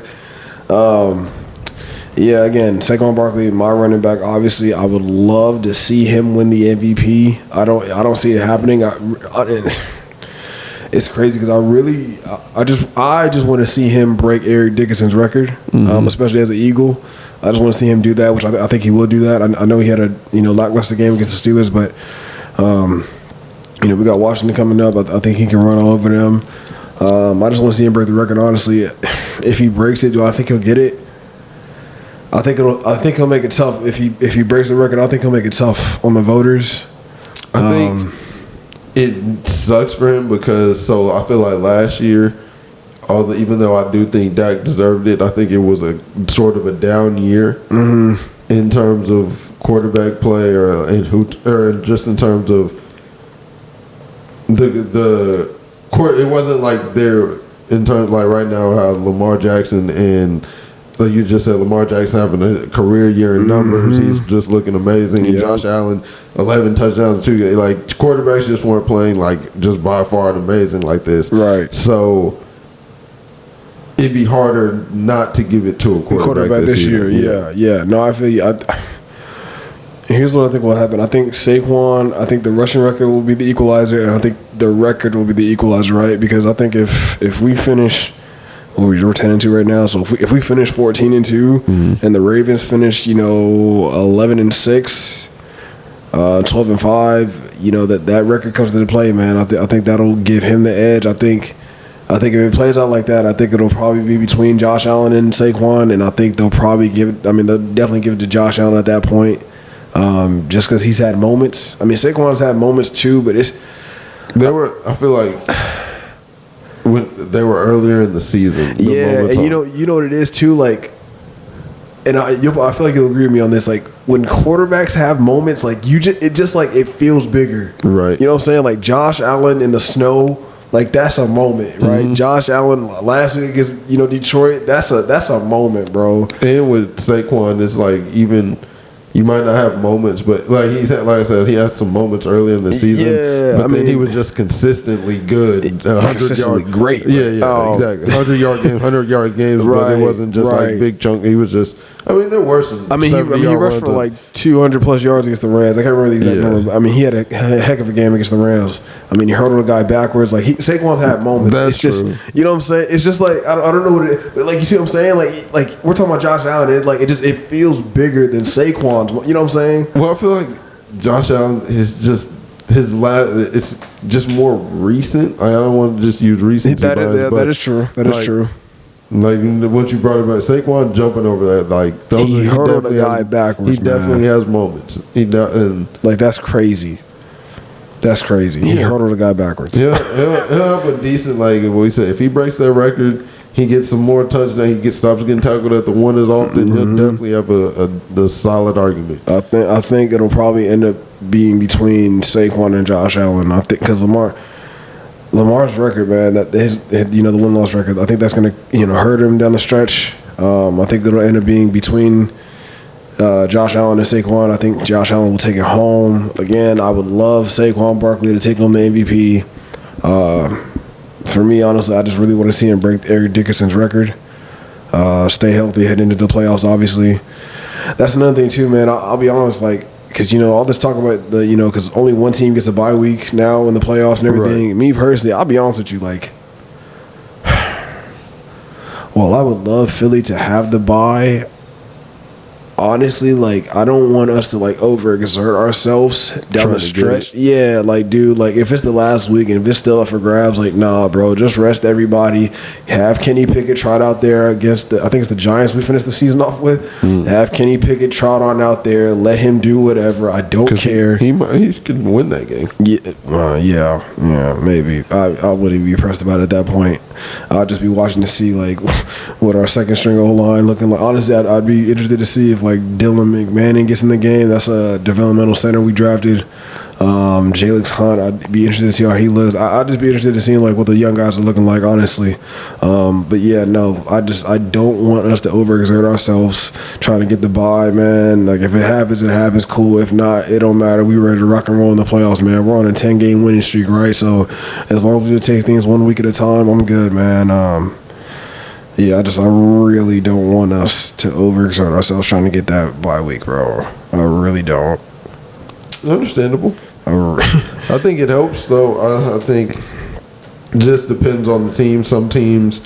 again, Saquon Barkley, my running back. Obviously, I would love to see him win the MVP. I don't see it happening. It's crazy because I just want to see him break Eric Dickerson's record, especially as an Eagle. I just want to see him do that, which I think he will do that. I know he had a lackluster game against the Steelers, but we got Washington coming up. I think he can run all over them. I just want to see him break the record. Honestly, if he breaks it, do I think he'll get it? I think he'll make it tough. If he breaks the record, I think he'll make it tough on the voters. I think it sucks for him because I feel like last year, even though I do think Dak deserved it, I think it was a sort of a down year in terms of quarterback play or just in terms of the court. It wasn't like they're in terms like right now how Lamar Jackson and like you just said, Lamar Jackson having a career year in numbers. He's just looking amazing. And Josh Allen, 11 touchdowns in 2 games. Like, quarterbacks just weren't playing like just by far and amazing like this. Right. So it'd be harder not to give it to a quarterback this year. Yeah. No, I feel you. Here's what I think will happen. I think Saquon, I think the rushing record will be the equalizer, and I think the record will be the equalizer, right? Because I think if we finish, we're 10-2 right now. So if we finish 14-2, and the Ravens finish, 11-6, 12-5, that record comes into play, man. I think that'll give him the edge. I think if it plays out like that, I think it'll probably be between Josh Allen and Saquon, and I think they'll probably they'll definitely give it to Josh Allen at that point. Just because he's had moments. I mean, Saquon's had moments too, but I feel like when they were earlier in the season. And you know what it is too, like, and I feel like you'll agree with me on this. Like when quarterbacks have moments, like it feels bigger, right? You know what I'm saying? Like Josh Allen in the snow, like that's a moment, right? Josh Allen last week against Detroit, that's a moment, bro. And with Saquon, it's like even. You might not have moments, but like I said, he had some moments early in the season. Yeah, but then he was just consistently good, consistently great. Yeah, exactly. 100-yard games, but it wasn't just like big chunk. He was just. I mean, there were some. He rushed for like 200 plus yards against the Rams. I can't remember the exact number. But, he had a heck of a game against the Rams. He hurdled a guy backwards. Like Saquon's had moments. That's it's just, true. You know what I'm saying? It's just like I don't know what it is, but like you see what I'm saying? Like we're talking about Josh Allen. It feels bigger than Saquon's. You know what I'm saying? Well, I feel like Josh Allen is just his last. It's just more recent. I don't want to just use recent. That is true. That is true. Like once you brought it back, Saquon jumping over that, like he hurdled a guy backwards. He definitely has moments. That's crazy. That's crazy. He hurdled a guy backwards. Yeah, he'll have a decent, like we said, if he breaks that record, he gets some more touchdowns. He stops getting tackled at the one as often. He'll definitely have a solid argument. I think it'll probably end up being between Saquon and Josh Allen. I think because Lamar's record, man, that the win-loss record, I think that's going to hurt him down the stretch. I think it'll end up being between Josh Allen and Saquon. I think Josh Allen will take it home. Again, I would love Saquon Barkley to take home the MVP. For me, honestly, I just really want to see him break Eric Dickerson's record. Stay healthy, head into the playoffs, obviously. That's another thing, too, man. I'll be honest, like, because, all this talk about because only one team gets a bye week now in the playoffs and everything. Right. Me, personally, I'll be honest with you, like, well, I would love Philly to have the bye. Honestly, like, I don't want us to, like, overexert ourselves down the stretch. Yeah, like, dude, like, if it's the last week and if it's still up for grabs, like, nah, bro, just rest everybody. Have Kenny Pickett trot out there against I think it's the Giants we finished the season off with. Have Kenny Pickett trot on out there. Let him do whatever. I don't care. He can win that game. Yeah, maybe. I wouldn't be impressed about it at that point. I'd just be watching to see, like, what our second string O-line looking like. Honestly, I'd be interested to see if, like, Dylan McMahon gets in the game. That's a developmental center we drafted. Jalix Hunt, I'd be interested to see how he looks. I'd just be interested to see like what the young guys are looking like, honestly. But yeah, no, I don't want us to overexert ourselves trying to get the bye, man. Like if it happens, cool. If not, it don't matter. We ready to rock and roll in the playoffs, man. We're on a 10-game winning streak, right? So as long as we take things 1 week at a time, I'm good, man. Yeah, I really don't want us to overexert ourselves trying to get that bye week, bro. I really don't. Understandable. I think it helps, though. I think it just depends on the team. Some teams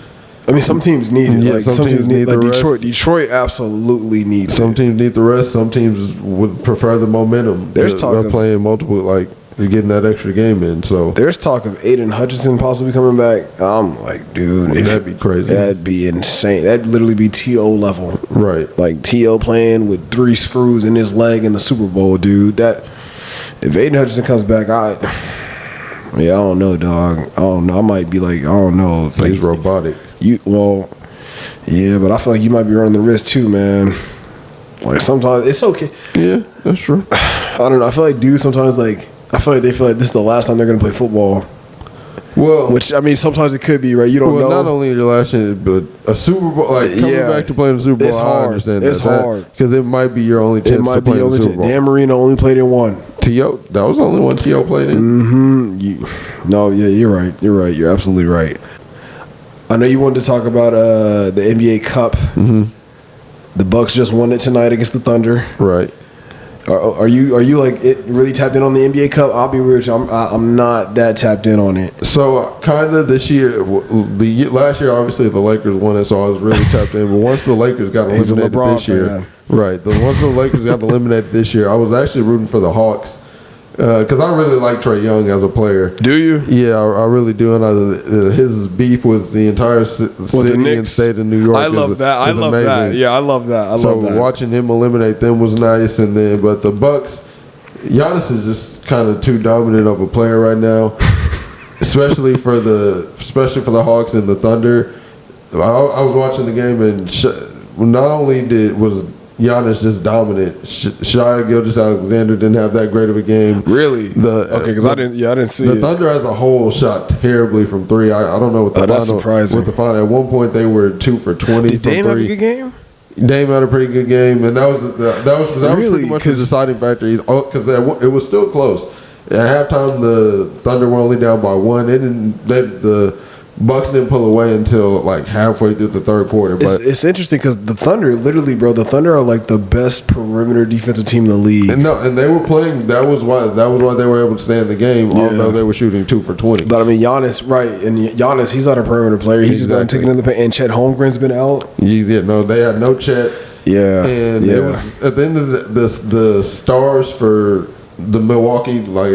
need it. Yeah, like some teams need like Detroit. Detroit absolutely needs some it. Teams need the rest. Some teams would prefer the momentum. There's talk of playing multiple, like they're getting that extra game in. So there's talk of Aiden Hutchinson possibly coming back. I'm like, dude, that'd be crazy. That'd be insane. That'd literally be T.O. level, right? Like T.O. playing with 3 screws in his leg in the Super Bowl, dude. That if Aiden Hutchinson comes back, I don't know, dog. I don't know. I might be like, I don't know. Like, he's robotic. Yeah, but I feel like you might be running the risk too, man. Like sometimes it's okay. Yeah, that's true. I don't know. I feel like dudes sometimes I feel like they feel like this is the last time they're gonna play football. Well, which I mean, sometimes it could be, right? You don't know. Not only your last chance, but a Super Bowl, like coming back to playing the Super Bowl. It's hard. I understand it's hard because it might be your only chance to play in the Super Bowl. Dan Marino only played in one. T.O. That was the only one T.O. played in. You're right. You're absolutely right. I know you wanted to talk about the NBA Cup. Mm-hmm. The Bucks just won it tonight against the Thunder. Right. Are you like it really tapped in on the NBA Cup? I'll be real with you. I'm not that tapped in on it. So kind of this year, last year obviously the Lakers won it, so I was really tapped in. But once the Lakers got eliminated this year, right? Once the Lakers got eliminated this year, I was actually rooting for the Hawks. Because I really like Trae Young as a player. Do you? Yeah, I really do. And his beef with the entire city and state of New York. I love that. I love that. Yeah, I love that. So watching him eliminate them was nice. And then, but the Bucks, Giannis is just kind of too dominant of a player right now, especially for the Hawks and the Thunder. I was watching the game, and not only was Giannis just dominant. Shai Gilgeous-Alexander didn't have that great of a game. Really? Because I didn't see the Thunder as a whole shot terribly from three. I don't know what the final. That's surprising. What the final? At one point they were 2 for 20 Did from Dame three. have a good game? Dame had a pretty good game, and that was Really? pretty much the deciding factor. Because it was still close. At halftime, the Thunder were only down by 1. The Bucks didn't pull away until like halfway through the third quarter. But it's interesting because the Thunder, literally, bro, the Thunder are like the best perimeter defensive team in the league. And they were playing. That was why they were able to stay in the game, although they were shooting 2 for 20. But I mean, Giannis, right? And Giannis, he's not a perimeter player. He's just going to take it in the paint. And Chet Holmgren's been out. Yeah, no, they had no Chet. Yeah, and it was at the end of the stars for the Milwaukee, like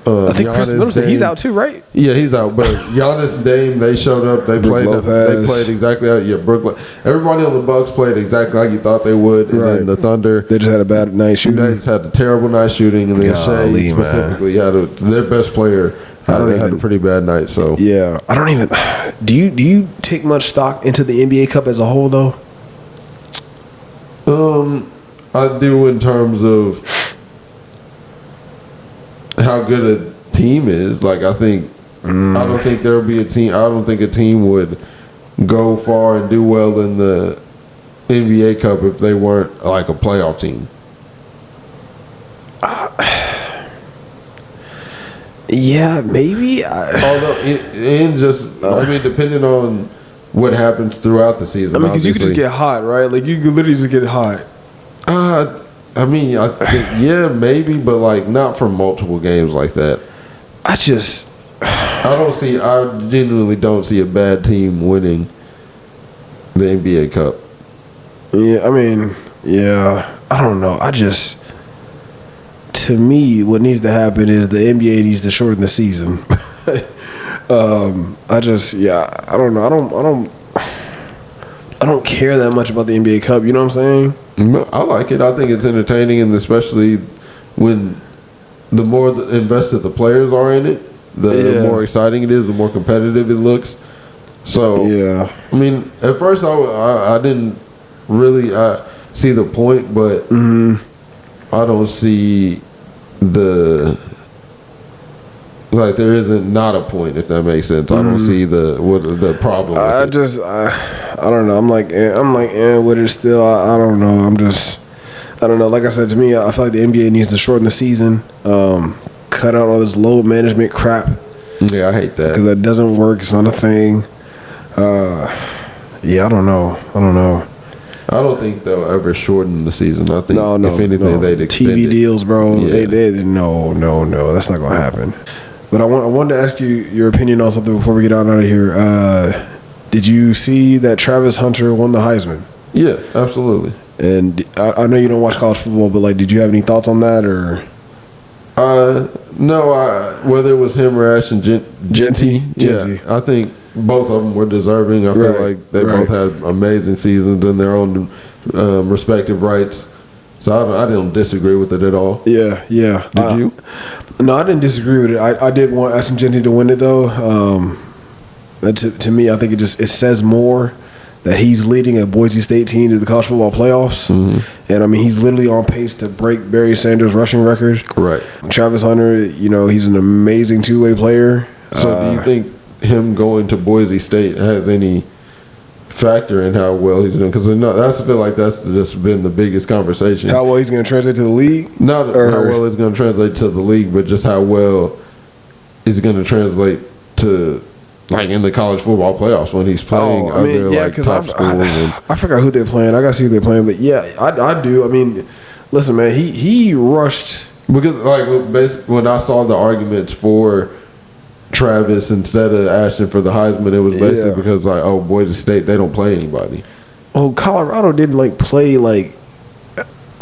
I think Chris Middleton, he's out too, right? Yeah, he's out. But Giannis and Dame, they showed up. They played exactly how everybody on the Bucks played exactly like you thought they would. And then the Thunder, they just had a bad night shooting. They just had a terrible night shooting, and then Shea specifically had their best player had a pretty bad night. So yeah, I don't even. Do you take much stock into the NBA Cup as a whole though? I do in terms of how good a team is. Like I don't think there would be a team. I don't think a team would go far and do well in the NBA Cup if they weren't like a playoff team. Yeah, maybe. Although, I mean, depending on what happens throughout the season. I mean, because you could just get hot, right? Like you could literally just get hot. I mean, I think, yeah, maybe, but like not for multiple games like that. I genuinely don't see a bad team winning the NBA Cup. Yeah, I mean, yeah, I don't know. To me, what needs to happen is the NBA needs to shorten the season. I don't know. I don't care that much about the NBA Cup. You know what I'm saying? No, I like it. I think it's entertaining, and especially when the more invested the players are in it, the more exciting it is, the more competitive it looks. So, yeah. I mean, at first I didn't really see the point, but I don't see there isn't not a point, if that makes sense. I don't see the problem. I don't know. I'm like, with it still. I don't know. I don't know. Like I said, to me, I feel like the NBA needs to shorten the season, cut out all this load management crap. Yeah, I hate that because that doesn't work. It's not a thing. I don't know. I don't think they'll ever shorten the season. I think if anything, they'd extend TV deals, bro. Yeah. No, that's not gonna happen. But I wanted to ask you your opinion on something before we get out of here. Did you see that Travis Hunter won the Heisman? Yeah, absolutely. And I know you don't watch college football, but like, did you have any thoughts on that or? No, whether it was him or Ashton Genty. Yeah, I think both of them were deserving. I feel like they both had amazing seasons in their own respective rights. So I didn't disagree with it at all. Yeah. Did you? No, I didn't disagree with it. I did want Ashton Genty to win it though. To me, I think it says more that he's leading a Boise State team to the college football playoffs. And I mean, he's literally on pace to break Barry Sanders' rushing record. Right. Travis Hunter, he's an amazing two-way player. So do you think him going to Boise State has any factor in how well he's doing? Because I feel like that's just been the biggest conversation. How well he's going to translate to the league? Not how well he's going to translate to the league, but just how well he's going to translate to, like, in the college football playoffs when he's playing top schools. I forgot who they're playing. I got to see who they're playing. But, yeah, I do. I mean, listen, man, he rushed. Because like basically, when I saw the arguments for Travis instead of Ashton for the Heisman, it was basically because like, oh, Boise State, they don't play anybody. Oh, Colorado didn't like play like.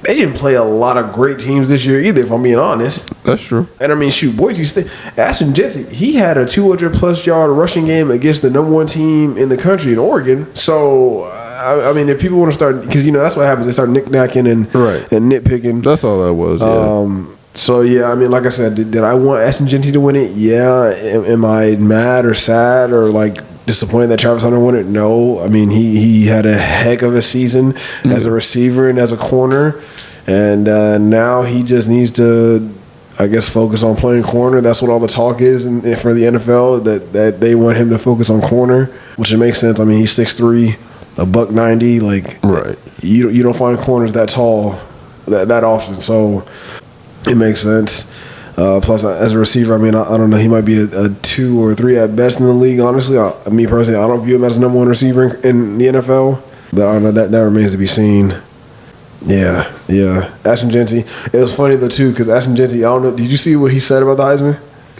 They didn't play a lot of great teams this year either, if I'm being honest. That's true. And I mean, shoot, Boise State, Ashton Jeanty, he had a 200-plus yard rushing game against the number one team in the country in Oregon. So, I mean, if people want to start, because, you know, that's what happens. They start knick-knacking and nitpicking. That's all that was, yeah. So, yeah, I mean, like I said, did I want Ashton Jeanty to win it? Yeah. Am I mad or sad or, like, disappointed that Travis Hunter won it? No. I mean, he had a heck of a season as a receiver and as a corner. And now he just needs to, I guess, focus on playing corner. That's what all the talk is for the NFL, that they want him to focus on corner, which it makes sense. I mean, he's 6'3", $190. Like, you don't find corners that tall that often. So it makes sense. Plus, as a receiver, I mean, I don't know. He might be a 2 or 3 at best in the league. Honestly, me personally, I don't view him as a number one receiver in the NFL. But I don't know, that remains to be seen. Yeah. Ashton Jeanty. It was funny though too, because Ashton Jeanty, I don't know. Did you see what he said about the Heisman?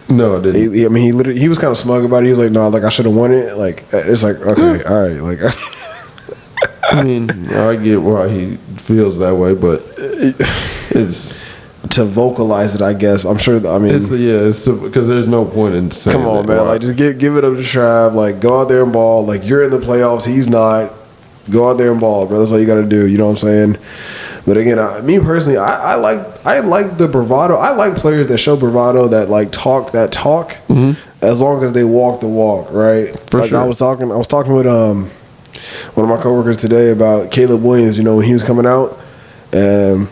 No, I didn't. He was kind of smug about it. He was like, "No, like I should have won it." Like it's like, okay, all right. Like, I mean, I get why he feels that way, but it's to vocalize it, I guess. I'm sure. It's because there's no point in saying. Come on, man. Why? Like, just give it up to Trav. Like, go out there and ball. Like, you're in the playoffs. He's not. Go out there and ball, bro. That's all you got to do. You know what I'm saying? But again, me personally, I like the bravado. I like players that show bravado, that like talk that talk, as long as they walk the walk, right? For sure. I was talking with one of my coworkers today about Caleb Williams. You know, when he was coming out, and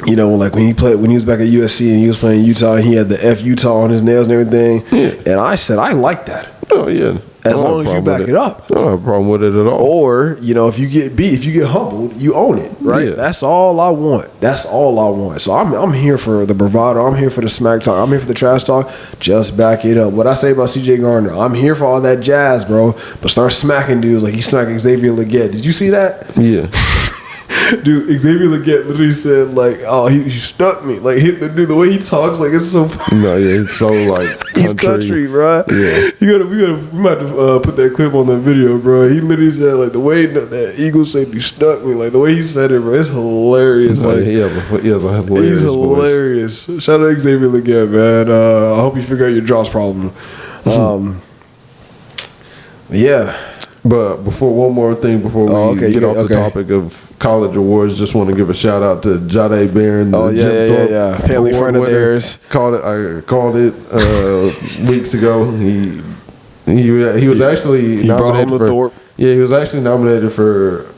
you know, like when he was back at USC and he was playing Utah, and he had the F Utah on his nails and everything. Yeah. And I said, I like that. Oh yeah. As long as you back it up. I don't have a problem with it at all. Or, you know, if you get beat, if you get humbled, you own it, right? Yeah. That's all I want. So I'm here for the bravado. I'm here for the smack talk. I'm here for the trash talk. Just back it up. What I say about CJ Gardner, I'm here for all that jazz, bro. But start smacking dudes like he's smacking Xavier Legette. Did you see that? Yeah. Dude, Xavier Legette literally said, like, oh, he stuck me. Like, the way he talks, like, it's so funny. No, yeah, he's so, like, he's country, bro. Yeah. We might have to put that clip on that video, bro. He literally said, like, the way that Eagles said you stuck me, like, the way he said it, bro, it's hilarious. No, like, he has a hilarious He's hilarious. Voice. Shout out to Xavier Legette, man. I hope you figure out your Josh problem. Yeah. But one more thing before we get off the topic of college awards, just want to give a shout out to Jade Barron. Oh yeah. Family friend of theirs. I called it weeks ago. He was actually nominated for Thorpe. Yeah, he was actually nominated for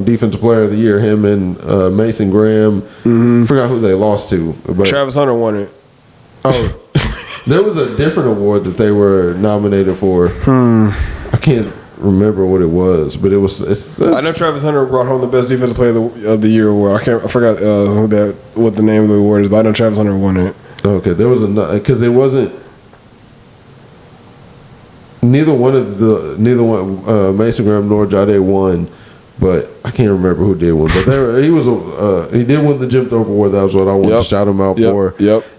Defensive Player of the Year. Him and Mason Graham. Forgot who they lost to. But Travis Hunter won it. Oh, there was a different award that they were nominated for. I can't remember what it was, but I know Travis Hunter brought home the best defensive player of the year award. I forgot what the name of the award is, but I know Travis Hunter won it. Okay, there was because it wasn't neither one Mason Graham nor Jade won, but I can't remember who did one. But he did win the Jim Thorpe Award. That was what I wanted to shout him out for.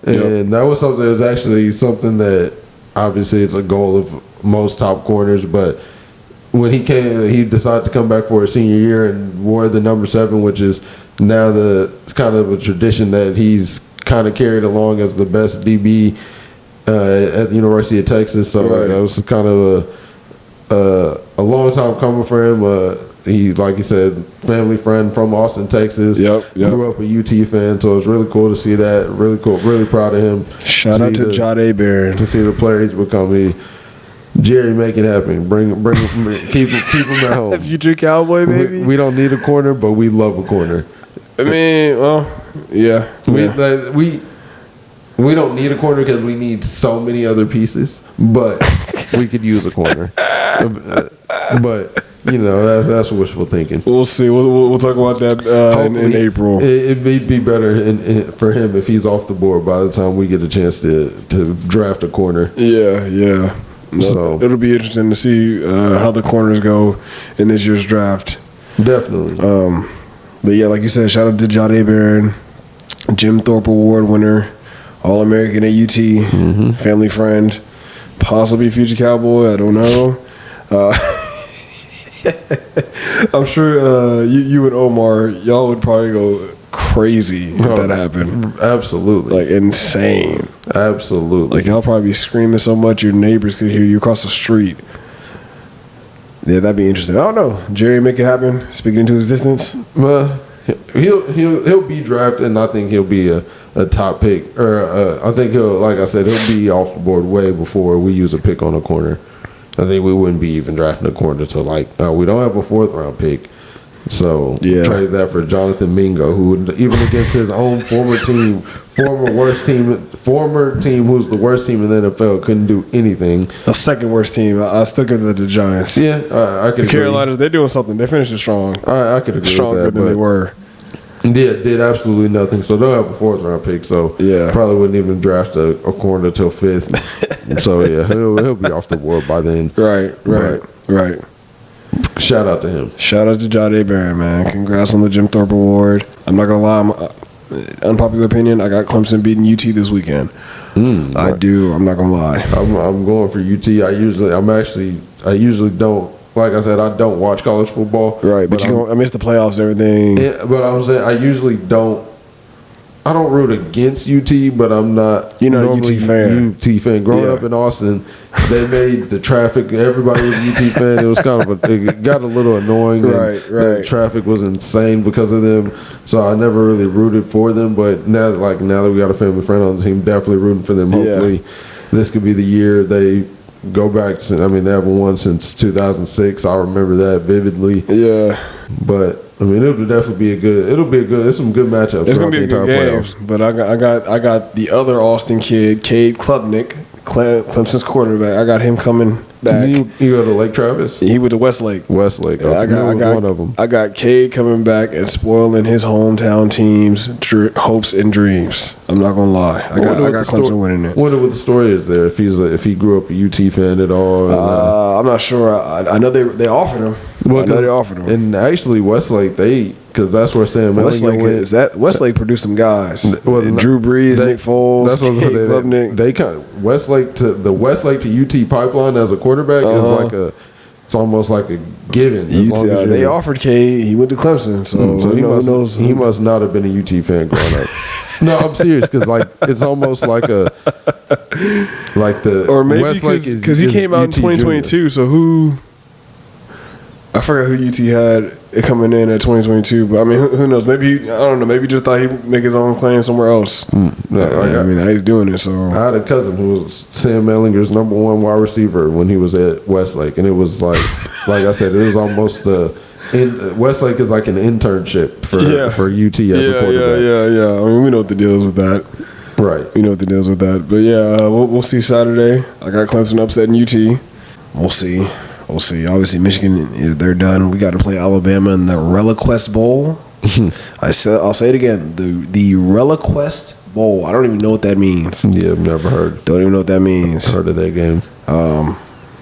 And that was something that obviously it's a goal of most top corners, but when he decided to come back for his senior year and wore the number 7, which is now it's kind of a tradition that he's kind of carried along as the best DB at the University of Texas. So that was kind of a long time coming for him. He, like you said, family friend from Austin, Texas. Grew up a UT fan, so it's really cool to see that. Really cool, really proud of him. Shout out to Jade Barron to see the player he's become. Jerry, make it happen. Bring keep him at home. Future Cowboy, baby. We don't need a corner, but we love a corner. I mean, well, yeah. We don't need a corner because we need so many other pieces, but we could use a corner. But you know, that's wishful thinking. We'll see. We'll talk about that in April. It'd be better for him if he's off the board by the time we get a chance to draft a corner. Yeah. So it'll be interesting to see how the corners go in this year's draft. Definitely. But yeah, like you said, shout out to Jade Barron, Jim Thorpe Award winner, All-American at UT, family friend, possibly future Cowboy. I don't know. I'm sure you and Omar, y'all would probably go crazy if that happened. Absolutely. Like insane. Absolutely. Like y'all probably be screaming so much your neighbors could hear you across the street. Yeah, that'd be interesting. I don't know. Jerry make it happen, speaking into existence. Well, he'll be drafted, and I think he'll be a top pick. Or I think like I said, he'll be off the board way before we use a pick on a corner. I think we wouldn't be even drafting a corner until we don't have a 4th round pick. So trade that for Jonathan Mingo, who even against his own former team who's the worst team in the NFL, couldn't do anything. A second worst team. I still give that to the Giants. Yeah, I could. The Carolinas, they're doing something. They're finishing strong. I could agree stronger with that, than they were. Did absolutely nothing. So they'll have a 4th round pick. So probably wouldn't even draft a corner till 5th. So he'll be off the board by then. Right. Shout out to him. Shout out to Jade Barron, man. Congrats on the Jim Thorpe Award. I'm not gonna lie, unpopular opinion, I got Clemson beating UT this weekend. I do. I'm not gonna lie. I'm going for UT. I usually don't. Like I said, I don't watch college football. Right, but I miss the playoffs and everything. Yeah, but I'm saying I usually don't. I don't root against UT, but I'm not. You're not a UT fan. UT fan. Growing up in Austin, they made the traffic. Everybody was a UT fan. It was kind of it got a little annoying. Right. The traffic was insane because of them. So I never really rooted for them. But now that we got a family friend on the team, definitely rooting for them. Hopefully, this could be the year they go back. They haven't won since 2006. I remember that vividly. Yeah. But it'll definitely be there's some good matchups. It's gonna be a good game. Playoffs. But I got the other Austin kid, Cade Klubnik, Clemson's quarterback. I got him coming back. You go to Lake Travis? He went to Westlake. Yeah, I got one of them. I got Cade coming back and spoiling his hometown team's hopes and dreams. I'm not gonna lie. I got Clemson winning it. Wonder what the story is there. If he grew up a UT fan at all. I'm not sure. I know they offered him. I know they offered him. And actually, Westlake, because that's where Sam Westlake produced some guys. Drew Brees, Nick Foles, Westlake to UT pipeline as a quarterback is like it's almost like a given. They offered Cade. He went to Clemson, so he must not have been a UT fan growing up. No, I'm serious because it's almost like the or maybe because he came out in 2022. Junior. So who? I forgot who UT had coming in at 2022, but who knows? Maybe I don't know. Maybe he just thought he'd make his own claim somewhere else. He's doing it. So I had a cousin who was Sam Ehlinger's #1 wide receiver when he was at Westlake, and it was like I said, it was almost Westlake is like an internship for UT as a quarterback. Yeah. We know what the deal is with that. Right. We know what the deal is with that. But we'll see Saturday. I got Clemson upsetting UT. We'll see. Obviously, Michigan, they're done. We got to play Alabama in the ReliQuest Bowl. I'll say it again. The ReliQuest Bowl. I don't even know what that means. Yeah, I've never heard. Don't even know what that means. Heard of that game.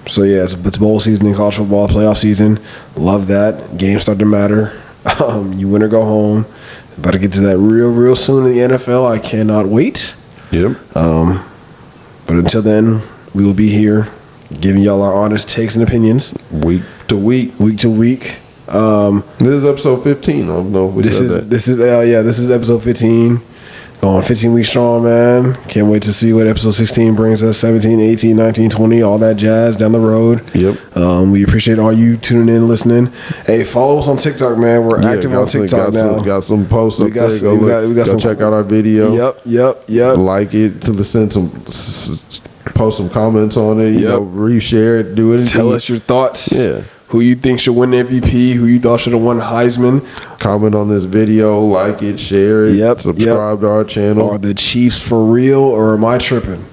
So yeah, it's bowl season in college football, playoff season. Love that. Games start to matter. You win or go home. About to get to that real soon in the NFL. I cannot wait. Yep. But until then, we will be here giving y'all our honest takes and opinions. Week to week. This is episode 15. I don't know if we said that. This is episode 15. Going 15 weeks strong, man. Can't wait to see what episode 16 brings us. 17, 18, 19, 20, all that jazz down the road. Yep. We appreciate all you tuning in, listening. Hey, follow us on TikTok, man. We're active on TikTok now. We got some posts up there. Go check out our video. Yep. Like it. Post some comments on it. Reshare it. Do anything. Tell us your thoughts. Yeah. Who you think should win the MVP? Who you thought should have won Heisman? Comment on this video, like it, share it, subscribe to our channel. Are the Chiefs for real, or am I tripping?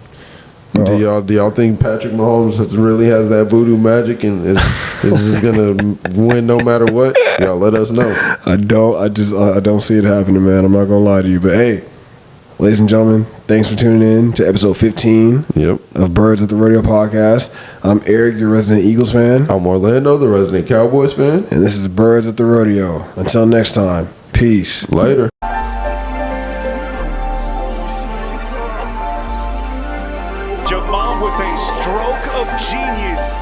Do y'all think Patrick Mahomes really has that voodoo magic and is gonna win no matter what? Y'all let us know. I don't see it happening, man. I'm not gonna lie to you, but hey, ladies and gentlemen, thanks for tuning in to episode 15 of Birds at the Rodeo podcast. I'm Eric, your resident Eagles fan. I'm Orlando, the resident Cowboys fan. And this is Birds at the Rodeo. Until next time, peace. Peace. Later. Jamal with a stroke of genius.